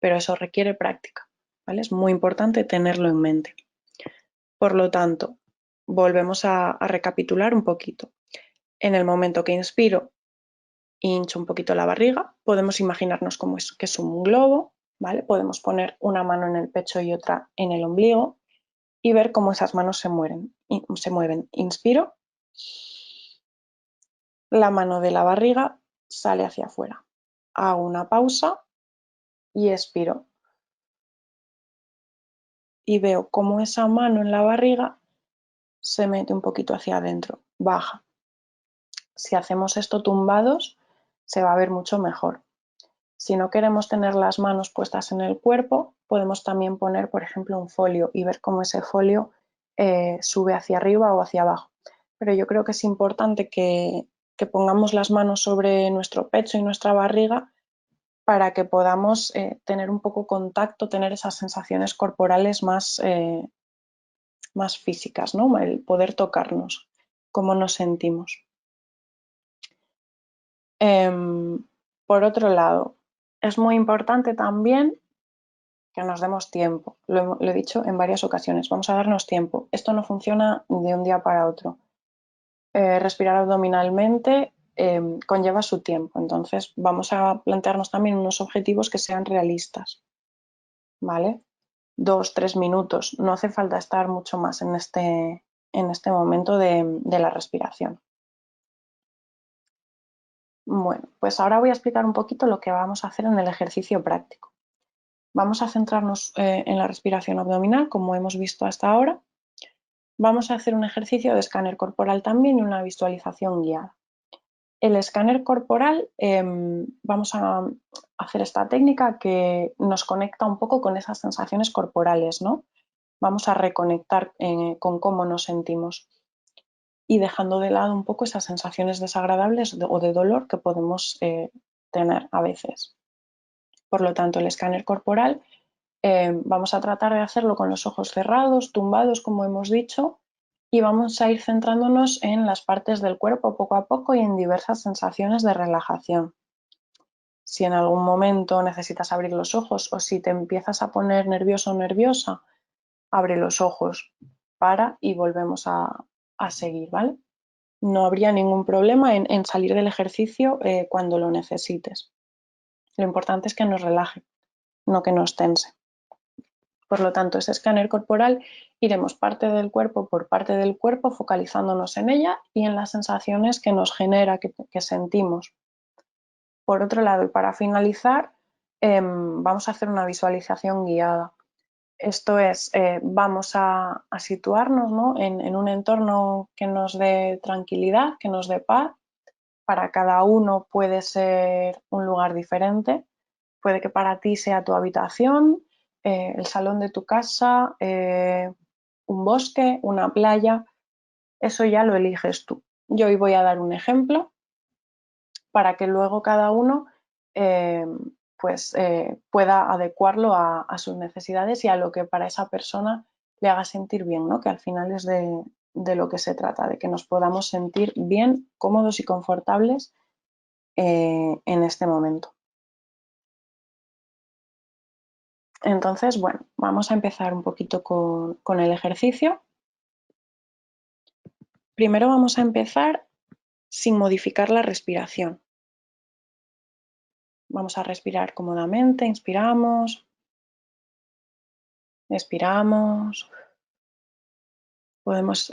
pero eso requiere práctica, ¿vale? Es muy importante tenerlo en mente. Por lo tanto, volvemos a recapitular un poquito. En el momento que inspiro, hincho un poquito la barriga, podemos imaginarnos que es un globo, ¿vale? Podemos poner una mano en el pecho y otra en el ombligo y ver cómo esas manos se mueven. Inspiro, la mano de la barriga sale hacia afuera. Hago una pausa y expiro. Y veo cómo esa mano en la barriga se mete un poquito hacia adentro, baja. Si hacemos esto tumbados, se va a ver mucho mejor. Si no queremos tener las manos puestas en el cuerpo, podemos también poner, por ejemplo, un folio y ver cómo ese folio sube hacia arriba o hacia abajo. Pero yo creo que es importante que pongamos las manos sobre nuestro pecho y nuestra barriga para que podamos tener un poco contacto, tener esas sensaciones corporales más físicas, ¿no? El poder tocarnos, cómo nos sentimos. Por otro lado, es muy importante también que nos demos tiempo. Lo he dicho en varias ocasiones, vamos a darnos tiempo. Esto no funciona de un día para otro. Respirar abdominalmente conlleva su tiempo, entonces vamos a plantearnos también unos objetivos que sean realistas, ¿vale? 2-3 minutos, no hace falta estar mucho más en este momento de la respiración. Bueno, pues ahora voy a explicar un poquito lo que vamos a hacer en el ejercicio práctico. Vamos a centrarnos en la respiración abdominal, como hemos visto hasta ahora. Vamos a hacer un ejercicio de escáner corporal también y una visualización guiada. El escáner corporal, vamos a hacer esta técnica que nos conecta un poco con esas sensaciones corporales, ¿no? Vamos a reconectar con cómo nos sentimos y dejando de lado un poco esas sensaciones desagradables o de dolor que podemos tener a veces. Por lo tanto, el escáner corporal vamos a tratar de hacerlo con los ojos cerrados, tumbados, como hemos dicho, y vamos a ir centrándonos en las partes del cuerpo poco a poco y en diversas sensaciones de relajación. Si en algún momento necesitas abrir los ojos o si te empiezas a poner nervioso o nerviosa, abre los ojos, para y volvemos a seguir, ¿vale? No habría ningún problema en salir del ejercicio cuando lo necesites. Lo importante es que nos relaje, no que nos tense. Por lo tanto, ese escáner corporal iremos parte del cuerpo por parte del cuerpo, focalizándonos en ella y en las sensaciones que nos genera, que sentimos. Por otro lado, y para finalizar, vamos a hacer una visualización guiada. Esto es, vamos a situarnos, ¿no?, en un entorno que nos dé tranquilidad, que nos dé paz. Para cada uno puede ser un lugar diferente. Puede que para ti sea tu habitación, el salón de tu casa, un bosque, una playa. Eso ya lo eliges tú. Yo hoy voy a dar un ejemplo para que luego cada uno pueda adecuarlo a sus necesidades y a lo que para esa persona le haga sentir bien, ¿no? Que al final es de lo que se trata, de que nos podamos sentir bien, cómodos y confortables en este momento. Entonces, bueno, vamos a empezar un poquito con el ejercicio. Primero vamos a empezar sin modificar la respiración. Vamos a respirar cómodamente, inspiramos, expiramos. Podemos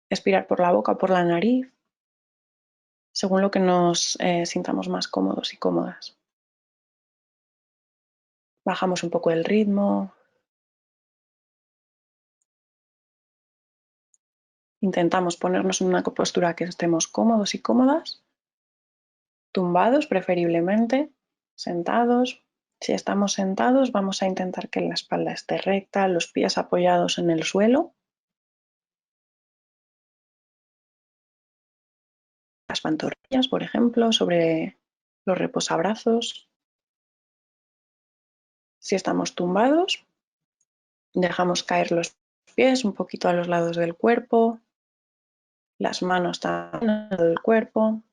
expirar por la boca o por la nariz, según lo que nos sintamos más cómodos y cómodas. Bajamos un poco el ritmo. Intentamos ponernos en una postura que estemos cómodos y cómodas, tumbados preferiblemente, sentados. Si estamos sentados, vamos a intentar que la espalda esté recta, los pies apoyados en el suelo. Las pantorrillas, por ejemplo, sobre los reposabrazos. Si estamos tumbados, dejamos caer los pies un poquito a los lados del cuerpo, las manos también al lado del cuerpo.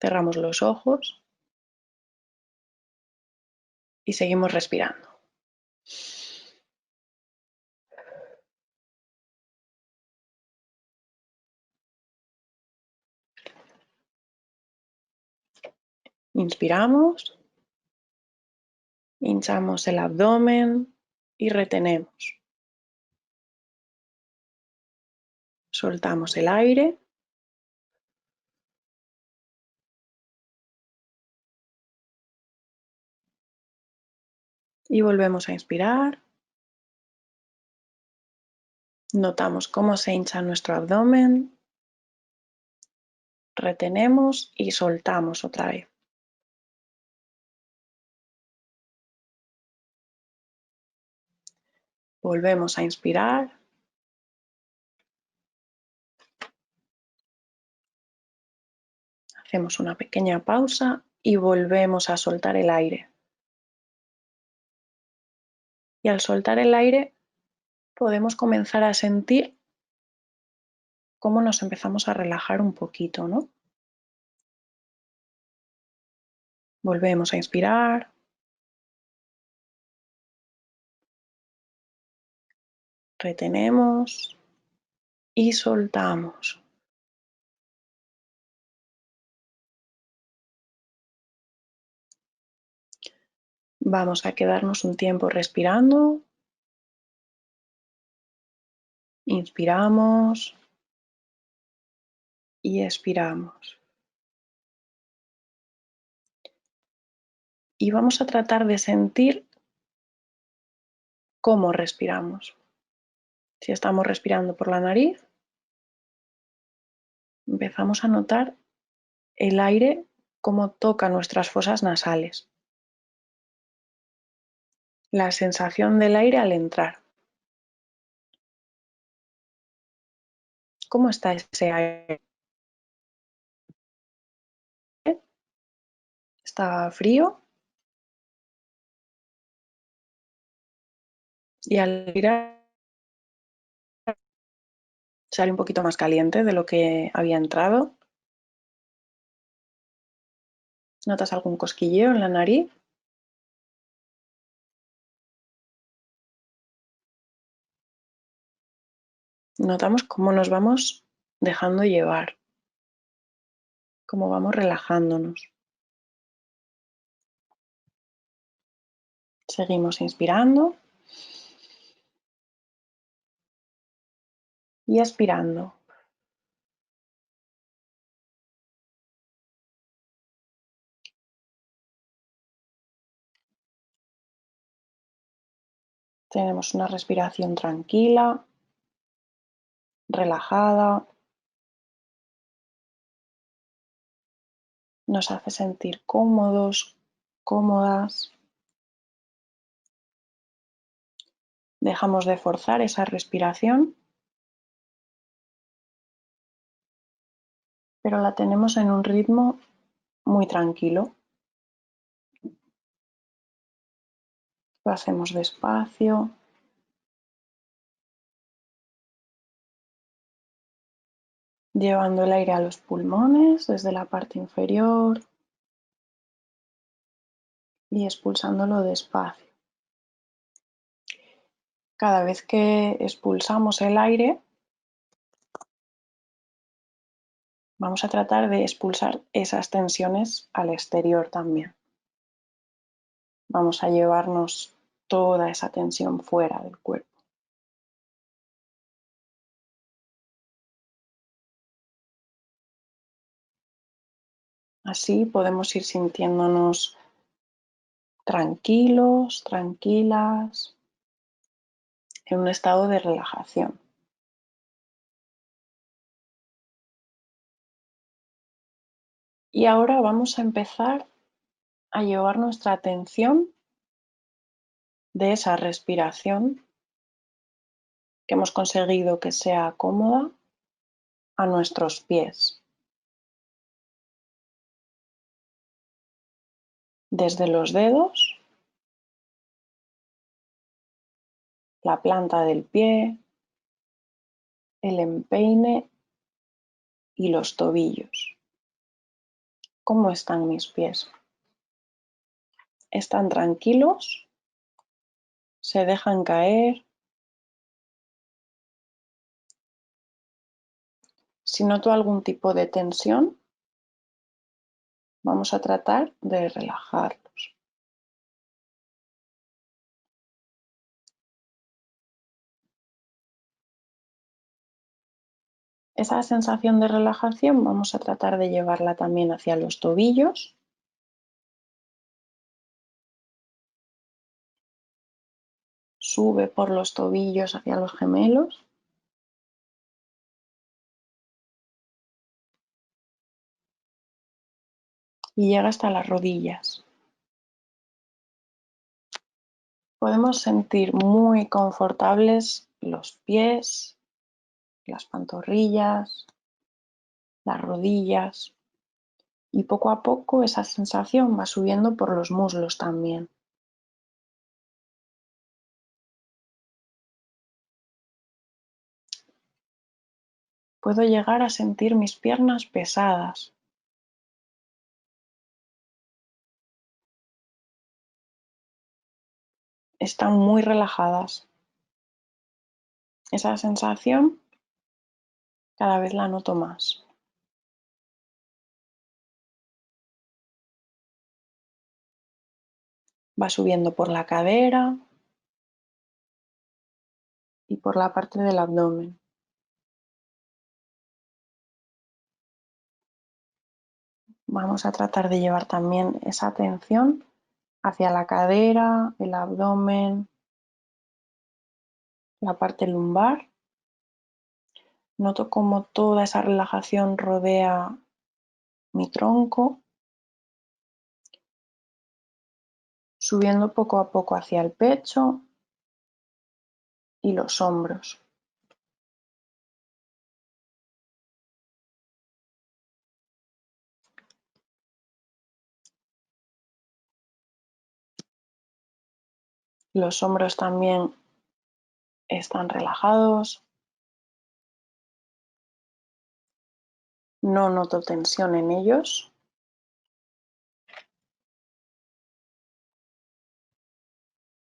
Cerramos los ojos y seguimos respirando. Inspiramos, hinchamos el abdomen y retenemos. Soltamos el aire y volvemos a inspirar. Notamos cómo se hincha nuestro abdomen. Retenemos y soltamos otra vez. Volvemos a inspirar. Hacemos una pequeña pausa y volvemos a soltar el aire. Y al soltar el aire podemos comenzar a sentir cómo nos empezamos a relajar un poquito, ¿no? Volvemos a inspirar. Retenemos y soltamos. Vamos a quedarnos un tiempo respirando. Inspiramos y expiramos. Y vamos a tratar de sentir cómo respiramos. Si estamos respirando por la nariz, empezamos a notar el aire cómo toca nuestras fosas nasales. La sensación del aire al entrar. ¿Cómo está ese aire? ¿Está frío? Y al expirar sale un poquito más caliente de lo que había entrado. ¿Notas algún cosquilleo en la nariz? Notamos cómo nos vamos dejando llevar, cómo vamos relajándonos. Seguimos inspirando y expirando. Tenemos una respiración tranquila, relajada. Nos hace sentir cómodos, cómodas. Dejamos de forzar esa respiración, pero la tenemos en un ritmo muy tranquilo. Lo hacemos despacio. Llevando el aire a los pulmones desde la parte inferior y expulsándolo despacio. Cada vez que expulsamos el aire, vamos a tratar de expulsar esas tensiones al exterior también. Vamos a llevarnos toda esa tensión fuera del cuerpo. Así podemos ir sintiéndonos tranquilos, tranquilas, en un estado de relajación. Y ahora vamos a empezar a llevar nuestra atención de esa respiración que hemos conseguido que sea cómoda a nuestros pies. Desde los dedos, la planta del pie, el empeine y los tobillos. ¿Cómo están mis pies? ¿Están tranquilos? ¿Se dejan caer? Si noto algún tipo de tensión, vamos a tratar de relajarlos. Esa sensación de relajación vamos a tratar de llevarla también hacia los tobillos. Sube por los tobillos hacia los gemelos. Y llega hasta las rodillas. Podemos sentir muy confortables los pies, las pantorrillas, las rodillas y poco a poco esa sensación va subiendo por los muslos también. Puedo llegar a sentir mis piernas pesadas. Están muy relajadas. Esa sensación cada vez la noto más. Va subiendo por la cadera y por la parte del abdomen. Vamos a tratar de llevar también esa atención hacia la cadera, el abdomen, la parte lumbar. Noto cómo toda esa relajación rodea mi tronco, subiendo poco a poco hacia el pecho y los hombros. Los hombros también están relajados. No noto tensión en ellos.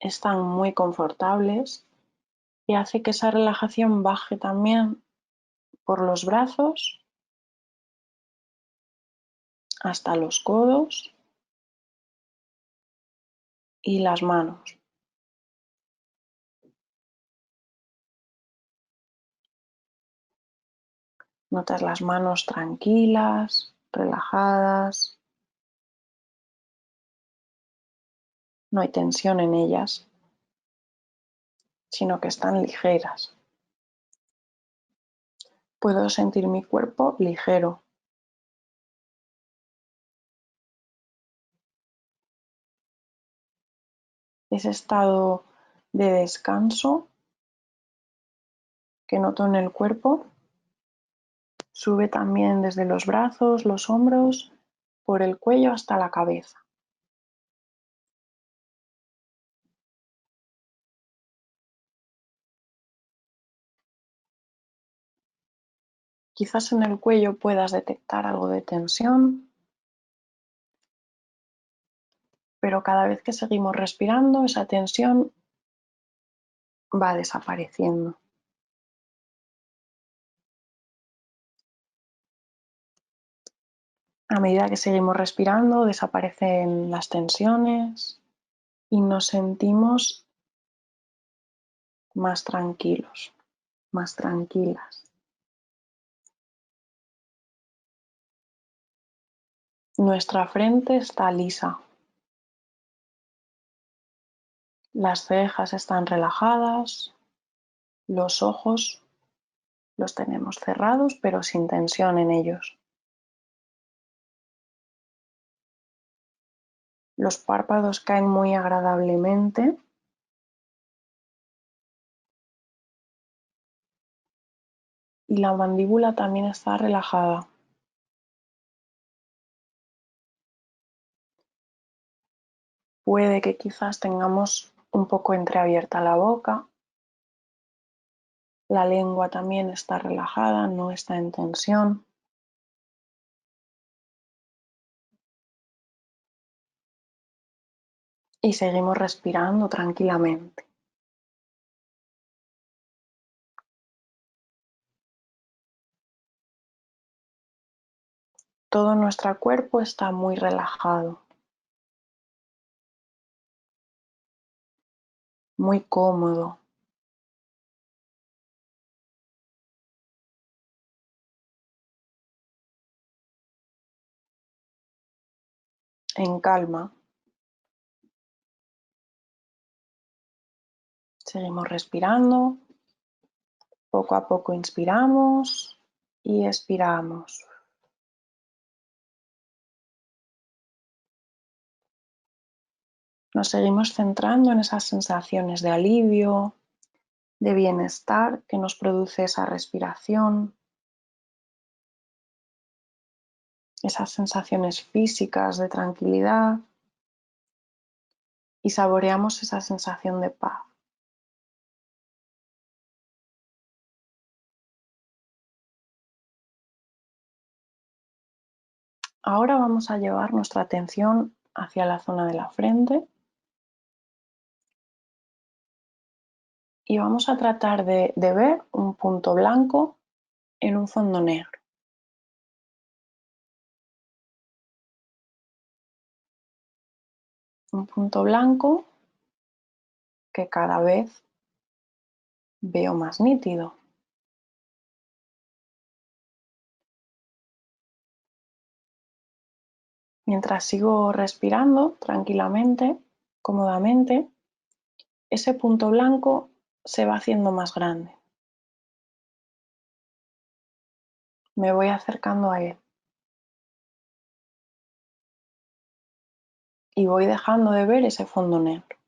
Están muy confortables y hace que esa relajación baje también por los brazos hasta los codos y las manos. Notas las manos tranquilas, relajadas. No hay tensión en ellas, sino que están ligeras. Puedo sentir mi cuerpo ligero. Ese estado de descanso que noto en el cuerpo sube también desde los brazos, los hombros, por el cuello hasta la cabeza. Quizás en el cuello puedas detectar algo de tensión, pero cada vez que seguimos respirando, esa tensión va desapareciendo. A medida que seguimos respirando, desaparecen las tensiones y nos sentimos más tranquilos, más tranquilas. Nuestra frente está lisa. Las cejas están relajadas, los ojos los tenemos cerrados pero sin tensión en ellos. Los párpados caen muy agradablemente y la mandíbula también está relajada. Puede que quizás tengamos un poco entreabierta la boca. La lengua también está relajada, no está en tensión. Y seguimos respirando tranquilamente. Todo nuestro cuerpo está muy relajado, muy cómodo. En calma. Seguimos respirando. Poco a poco inspiramos y expiramos. Nos seguimos centrando en esas sensaciones de alivio, de bienestar que nos produce esa respiración, esas sensaciones físicas de tranquilidad y saboreamos esa sensación de paz. Ahora vamos a llevar nuestra atención hacia la zona de la frente y vamos a tratar de ver un punto blanco en un fondo negro. Un punto blanco que cada vez veo más nítido. Mientras sigo respirando tranquilamente, cómodamente, ese punto blanco se va haciendo más grande. Me voy acercando a él y voy dejando de ver ese fondo negro.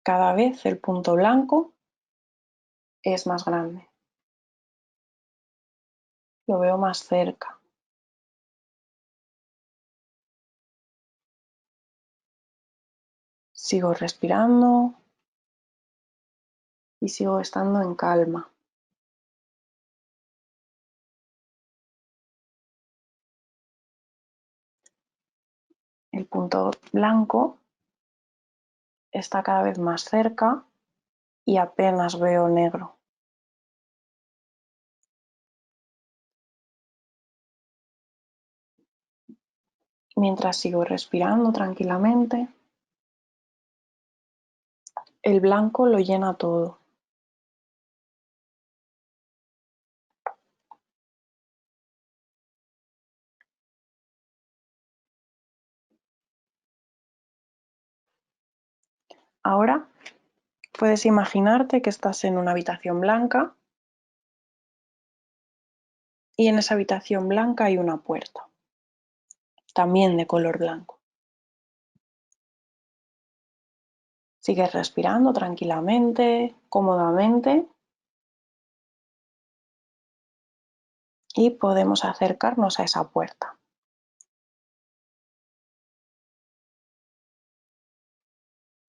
Cada vez el punto blanco es más grande. Lo veo más cerca. Sigo respirando y sigo estando en calma. El punto blanco está cada vez más cerca y apenas veo negro. Mientras sigo respirando tranquilamente, el blanco lo llena todo. Ahora puedes imaginarte que estás en una habitación blanca y en esa habitación blanca hay una puerta, también de color blanco. Sigues respirando tranquilamente, cómodamente y podemos acercarnos a esa puerta.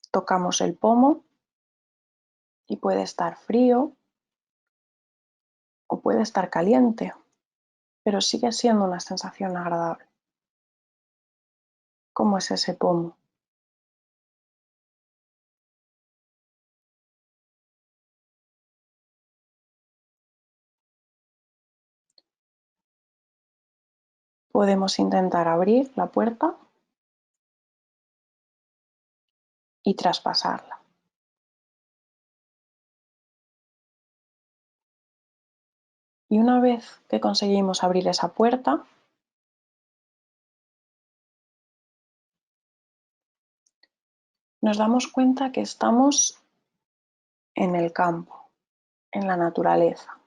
Tocamos el pomo y puede estar frío o puede estar caliente, pero sigue siendo una sensación agradable. ¿Cómo es ese pomo? Podemos intentar abrir la puerta y traspasarla. Y una vez que conseguimos abrir esa puerta, nos damos cuenta que estamos en el campo, en la naturaleza.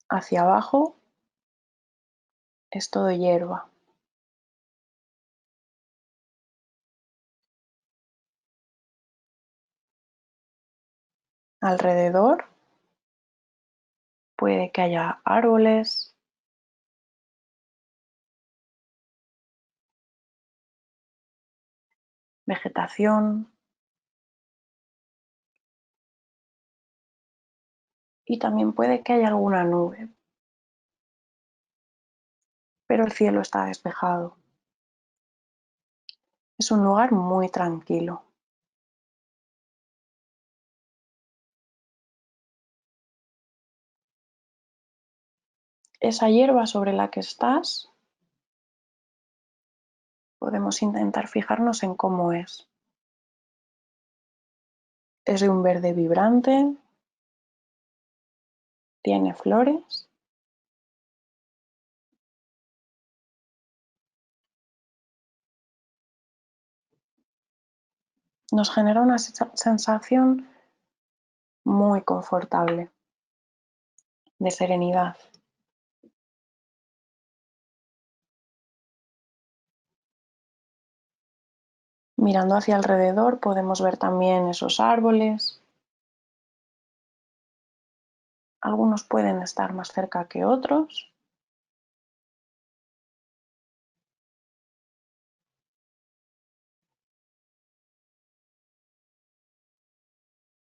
Hacia abajo es todo hierba. Alrededor puede que haya árboles, vegetación y también puede que haya alguna nube, pero el cielo está despejado. Es un lugar muy tranquilo. Esa hierba sobre la que estás, podemos intentar fijarnos en cómo es. Es de un verde vibrante, tiene flores. Nos genera una sensación muy confortable, de serenidad. Mirando hacia alrededor podemos ver también esos árboles. Algunos pueden estar más cerca que otros.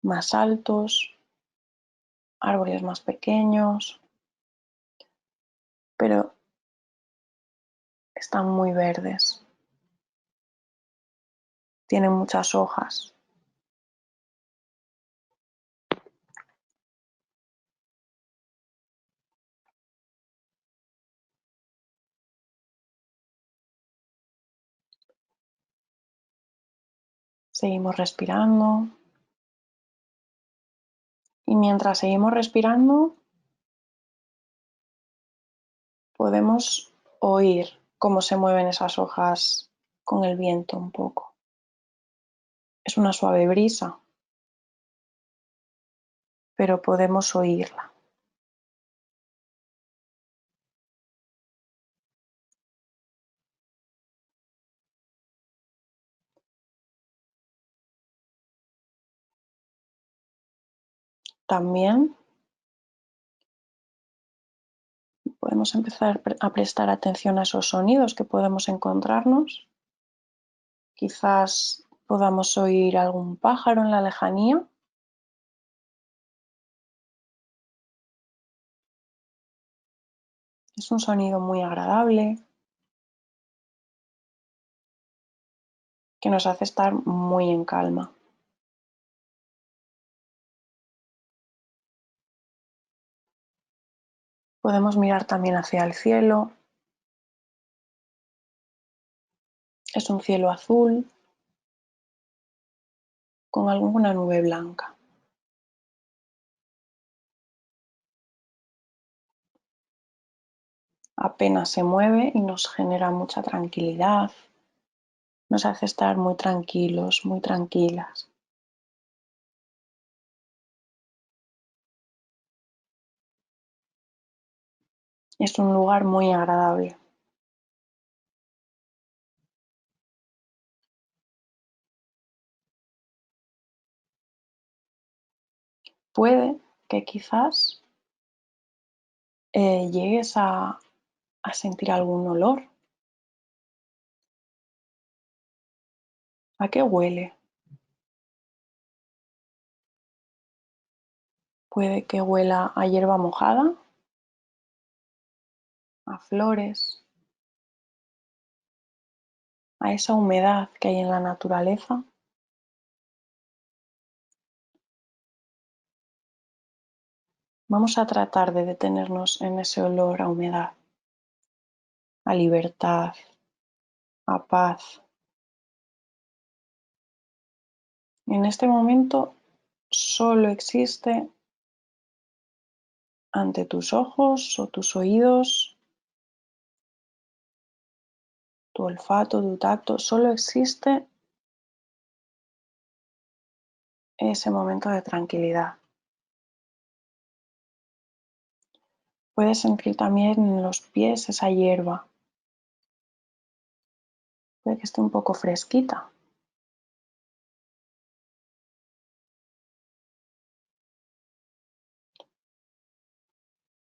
Más altos, árboles más pequeños, pero están muy verdes. tienen muchas hojas. Seguimos respirando. Y mientras seguimos respirando, podemos oír cómo se mueven esas hojas con el viento un poco. Es una suave brisa, pero podemos oírla. También podemos empezar a prestar atención a esos sonidos que podemos encontrarnos. Quizás podamos oír algún pájaro en la lejanía. Es un sonido muy agradable que nos hace estar muy en calma. Podemos mirar también hacia el cielo. Es un cielo azul con alguna nube blanca. Apenas se mueve y nos genera mucha tranquilidad. Nos hace estar muy tranquilos, muy tranquilas. Es un lugar muy agradable. Puede que quizás llegues a sentir algún olor. ¿A qué huele? Puede que huela a hierba mojada, a flores, a esa humedad que hay en la naturaleza. Vamos a tratar de detenernos en ese olor a humedad, a libertad, a paz. En este momento solo existe ante tus ojos o tus oídos, tu olfato, tu tacto, solo existe ese momento de tranquilidad. Puedes sentir también en los pies esa hierba. Puede que esté un poco fresquita.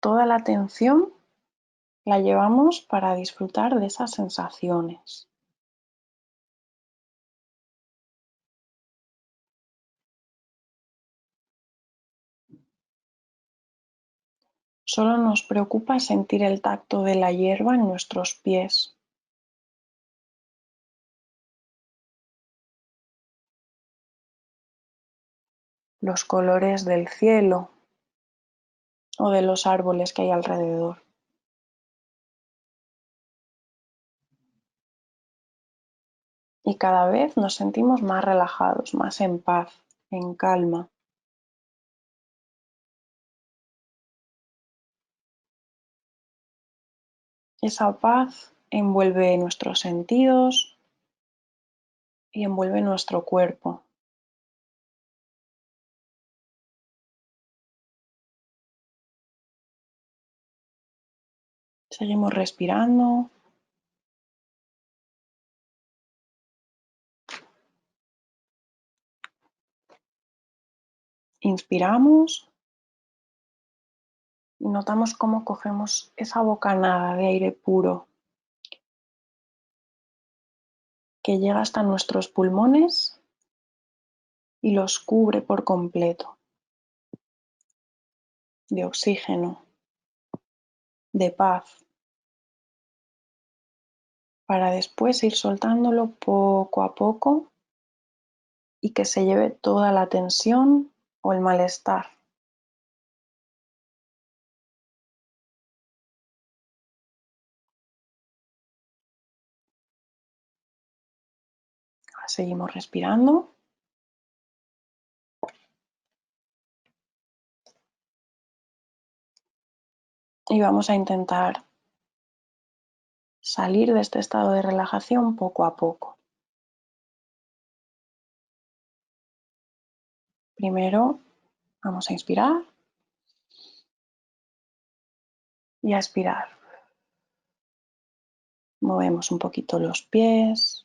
Toda la atención la llevamos para disfrutar de esas sensaciones. Solo nos preocupa sentir el tacto de la hierba en nuestros pies. Los colores del cielo o de los árboles que hay alrededor. Y cada vez nos sentimos más relajados, más en paz, en calma. Esa paz envuelve nuestros sentidos y envuelve nuestro cuerpo. Seguimos respirando. Inspiramos y notamos cómo cogemos esa bocanada de aire puro que llega hasta nuestros pulmones y los cubre por completo de oxígeno, de paz, para después ir soltándolo poco a poco y que se lleve toda la tensión o el malestar. Seguimos respirando. Y vamos a intentar salir de este estado de relajación poco a poco. Primero vamos a inspirar y a expirar. Movemos un poquito los pies.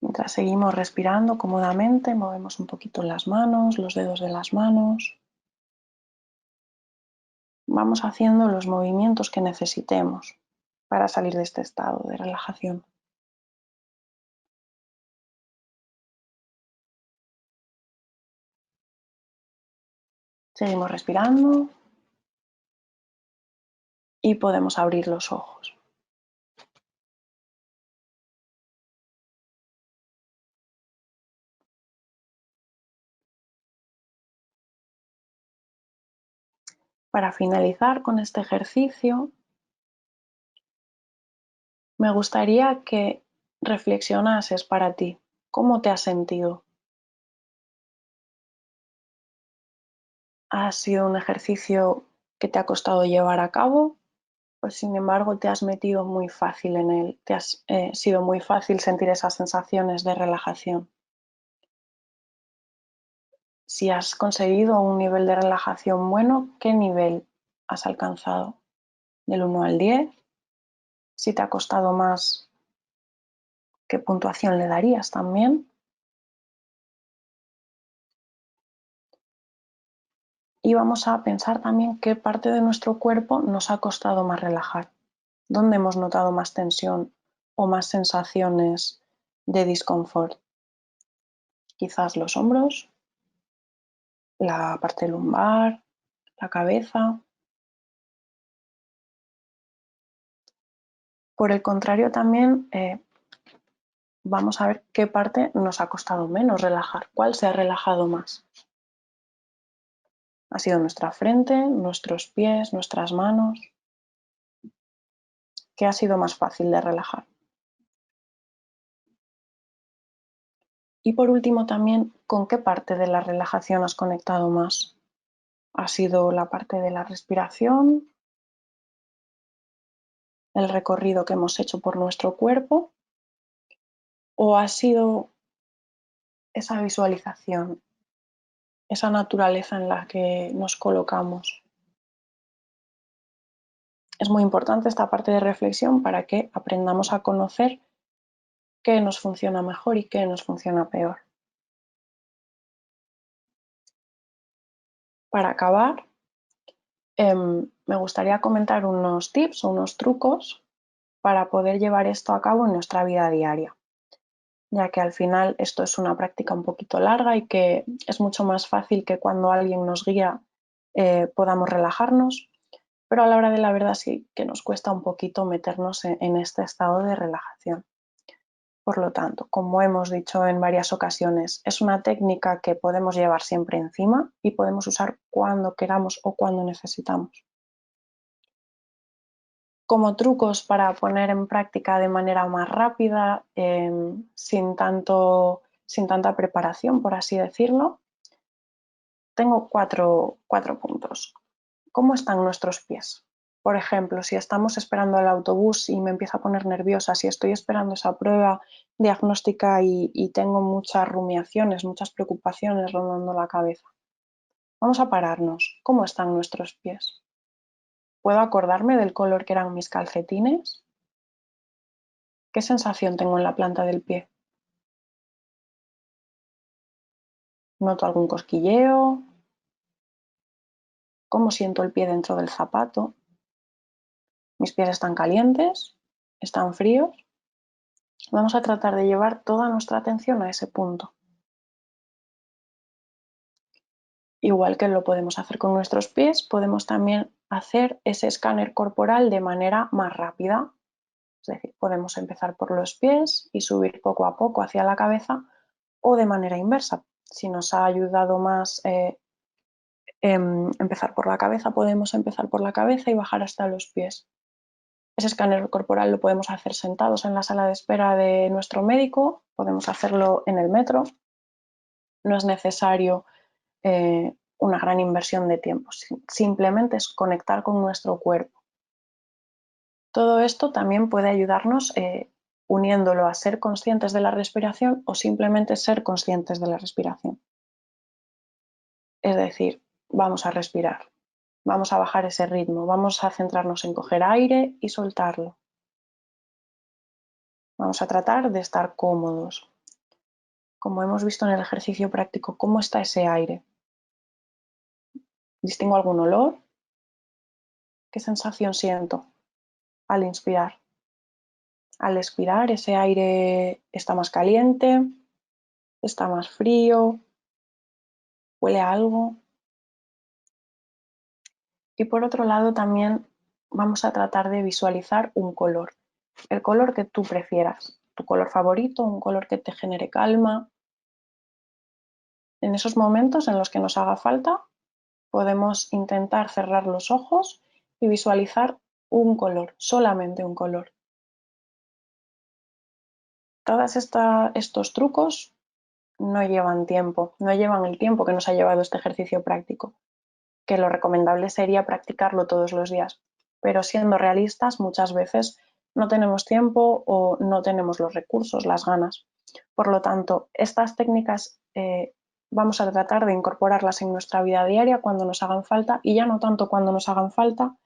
Mientras seguimos respirando cómodamente, movemos un poquito las manos, los dedos de las manos. Vamos haciendo los movimientos que necesitemos para salir de este estado de relajación. Seguimos respirando y podemos abrir los ojos. Para finalizar con este ejercicio, me gustaría que reflexionases para ti. ¿Cómo te has sentido? ¿Ha sido un ejercicio que te ha costado llevar a cabo? Pues sin embargo te has metido muy fácil en él, te has sido muy fácil sentir esas sensaciones de relajación. Si has conseguido un nivel de relajación bueno, ¿qué nivel has alcanzado? Del 1 al 10. Si te ha costado más, ¿qué puntuación le darías también? Y vamos a pensar también qué parte de nuestro cuerpo nos ha costado más relajar, dónde hemos notado más tensión o más sensaciones de disconfort. Quizás los hombros, la parte lumbar, la cabeza. Por el contrario, también vamos a ver qué parte nos ha costado menos relajar, cuál se ha relajado más. Ha sido nuestra frente, nuestros pies, nuestras manos. ¿Qué ha sido más fácil de relajar? Y por último también, ¿con qué parte de la relajación has conectado más? ¿Ha sido la parte de la respiración, el recorrido que hemos hecho por nuestro cuerpo? ¿O ha sido esa visualización, esa naturaleza en la que nos colocamos? Es muy importante esta parte de reflexión para que aprendamos a conocer qué nos funciona mejor y qué nos funciona peor. Para acabar, me gustaría comentar unos tips o unos trucos para poder llevar esto a cabo en nuestra vida diaria, ya que al final esto es una práctica un poquito larga y que es mucho más fácil que cuando alguien nos guía podamos relajarnos, pero a la hora de la verdad sí que nos cuesta un poquito meternos en este estado de relajación. Por lo tanto, como hemos dicho en varias ocasiones, es una técnica que podemos llevar siempre encima y podemos usar cuando queramos o cuando necesitamos. Como trucos para poner en práctica de manera más rápida, sin tanta preparación, por así decirlo, tengo cuatro puntos. ¿Cómo están nuestros pies? Por ejemplo, si estamos esperando el autobús y me empiezo a poner nerviosa, si estoy esperando esa prueba diagnóstica y tengo muchas rumiaciones, muchas preocupaciones rondando la cabeza. Vamos a pararnos. ¿Cómo están nuestros pies? ¿Puedo acordarme del color que eran mis calcetines? ¿Qué sensación tengo en la planta del pie? ¿Noto algún cosquilleo? ¿Cómo siento el pie dentro del zapato? ¿Mis pies están calientes? ¿Están fríos? Vamos a tratar de llevar toda nuestra atención a ese punto. Igual que lo podemos hacer con nuestros pies, podemos también hacer ese escáner corporal de manera más rápida. Es decir, podemos empezar por los pies y subir poco a poco hacia la cabeza o de manera inversa. Si nos ha ayudado más empezar por la cabeza, podemos empezar por la cabeza y bajar hasta los pies. Ese escáner corporal lo podemos hacer sentados en la sala de espera de nuestro médico, podemos hacerlo en el metro. No es necesario una gran inversión de tiempo, simplemente es conectar con nuestro cuerpo. Todo esto también puede ayudarnos uniéndolo a ser conscientes de la respiración o simplemente ser conscientes de la respiración. Es decir, vamos a respirar, vamos a bajar ese ritmo, vamos a centrarnos en coger aire y soltarlo. Vamos a tratar de estar cómodos. Como hemos visto en el ejercicio práctico, ¿cómo está ese aire? ¿Distingo algún olor? ¿Qué sensación siento al inspirar? Al expirar, ese aire está más caliente, está más frío, huele a algo. Y por otro lado también vamos a tratar de visualizar un color, el color que tú prefieras, tu color favorito, un color que te genere calma. En esos momentos en los que nos haga falta, podemos intentar cerrar los ojos y visualizar un color, solamente un color. Todos estos trucos no llevan tiempo, no llevan el tiempo que nos ha llevado este ejercicio práctico, que lo recomendable sería practicarlo todos los días, pero siendo realistas muchas veces no tenemos tiempo o no tenemos los recursos, las ganas. Por lo tanto, estas técnicas vamos a tratar de incorporarlas en nuestra vida diaria cuando nos hagan falta, y ya no tanto cuando nos hagan falta,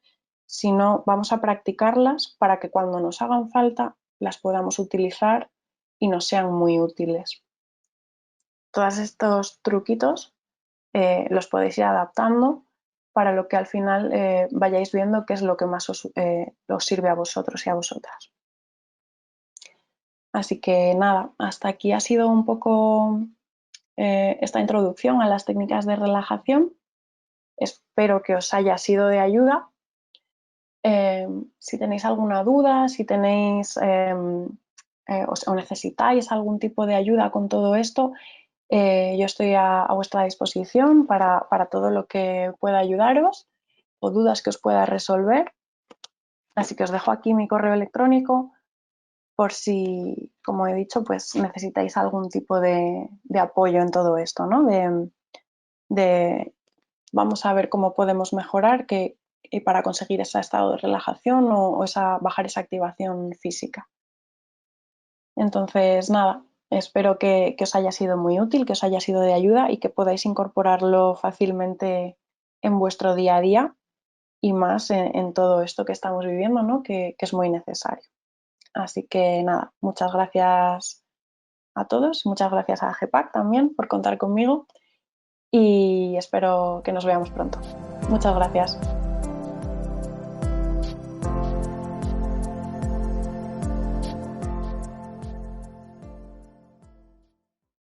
sino vamos a practicarlas para que cuando nos hagan falta las podamos utilizar y nos sean muy útiles. Todos estos truquitos los podéis ir adaptando para lo que al final vayáis viendo qué es lo que más os sirve a vosotros y a vosotras. Así que nada, hasta aquí ha sido un poco esta introducción a las técnicas de relajación. Espero que os haya sido de ayuda. Si tenéis alguna duda, si tenéis o necesitáis algún tipo de ayuda con todo esto, yo estoy a vuestra disposición para todo lo que pueda ayudaros o dudas que os pueda resolver. Así que os dejo aquí mi correo electrónico por si, como he dicho, pues necesitáis algún tipo de apoyo en todo esto, ¿no? Vamos a ver cómo podemos mejorar para conseguir ese estado de relajación o bajar esa activación física. Entonces, nada, espero que os haya sido muy útil, que os haya sido de ayuda y que podáis incorporarlo fácilmente en vuestro día a día y más en todo esto que estamos viviendo, ¿no? que es muy necesario. Así que nada, muchas gracias a todos, muchas gracias a GEPAC también por contar conmigo y espero que nos veamos pronto. Muchas gracias.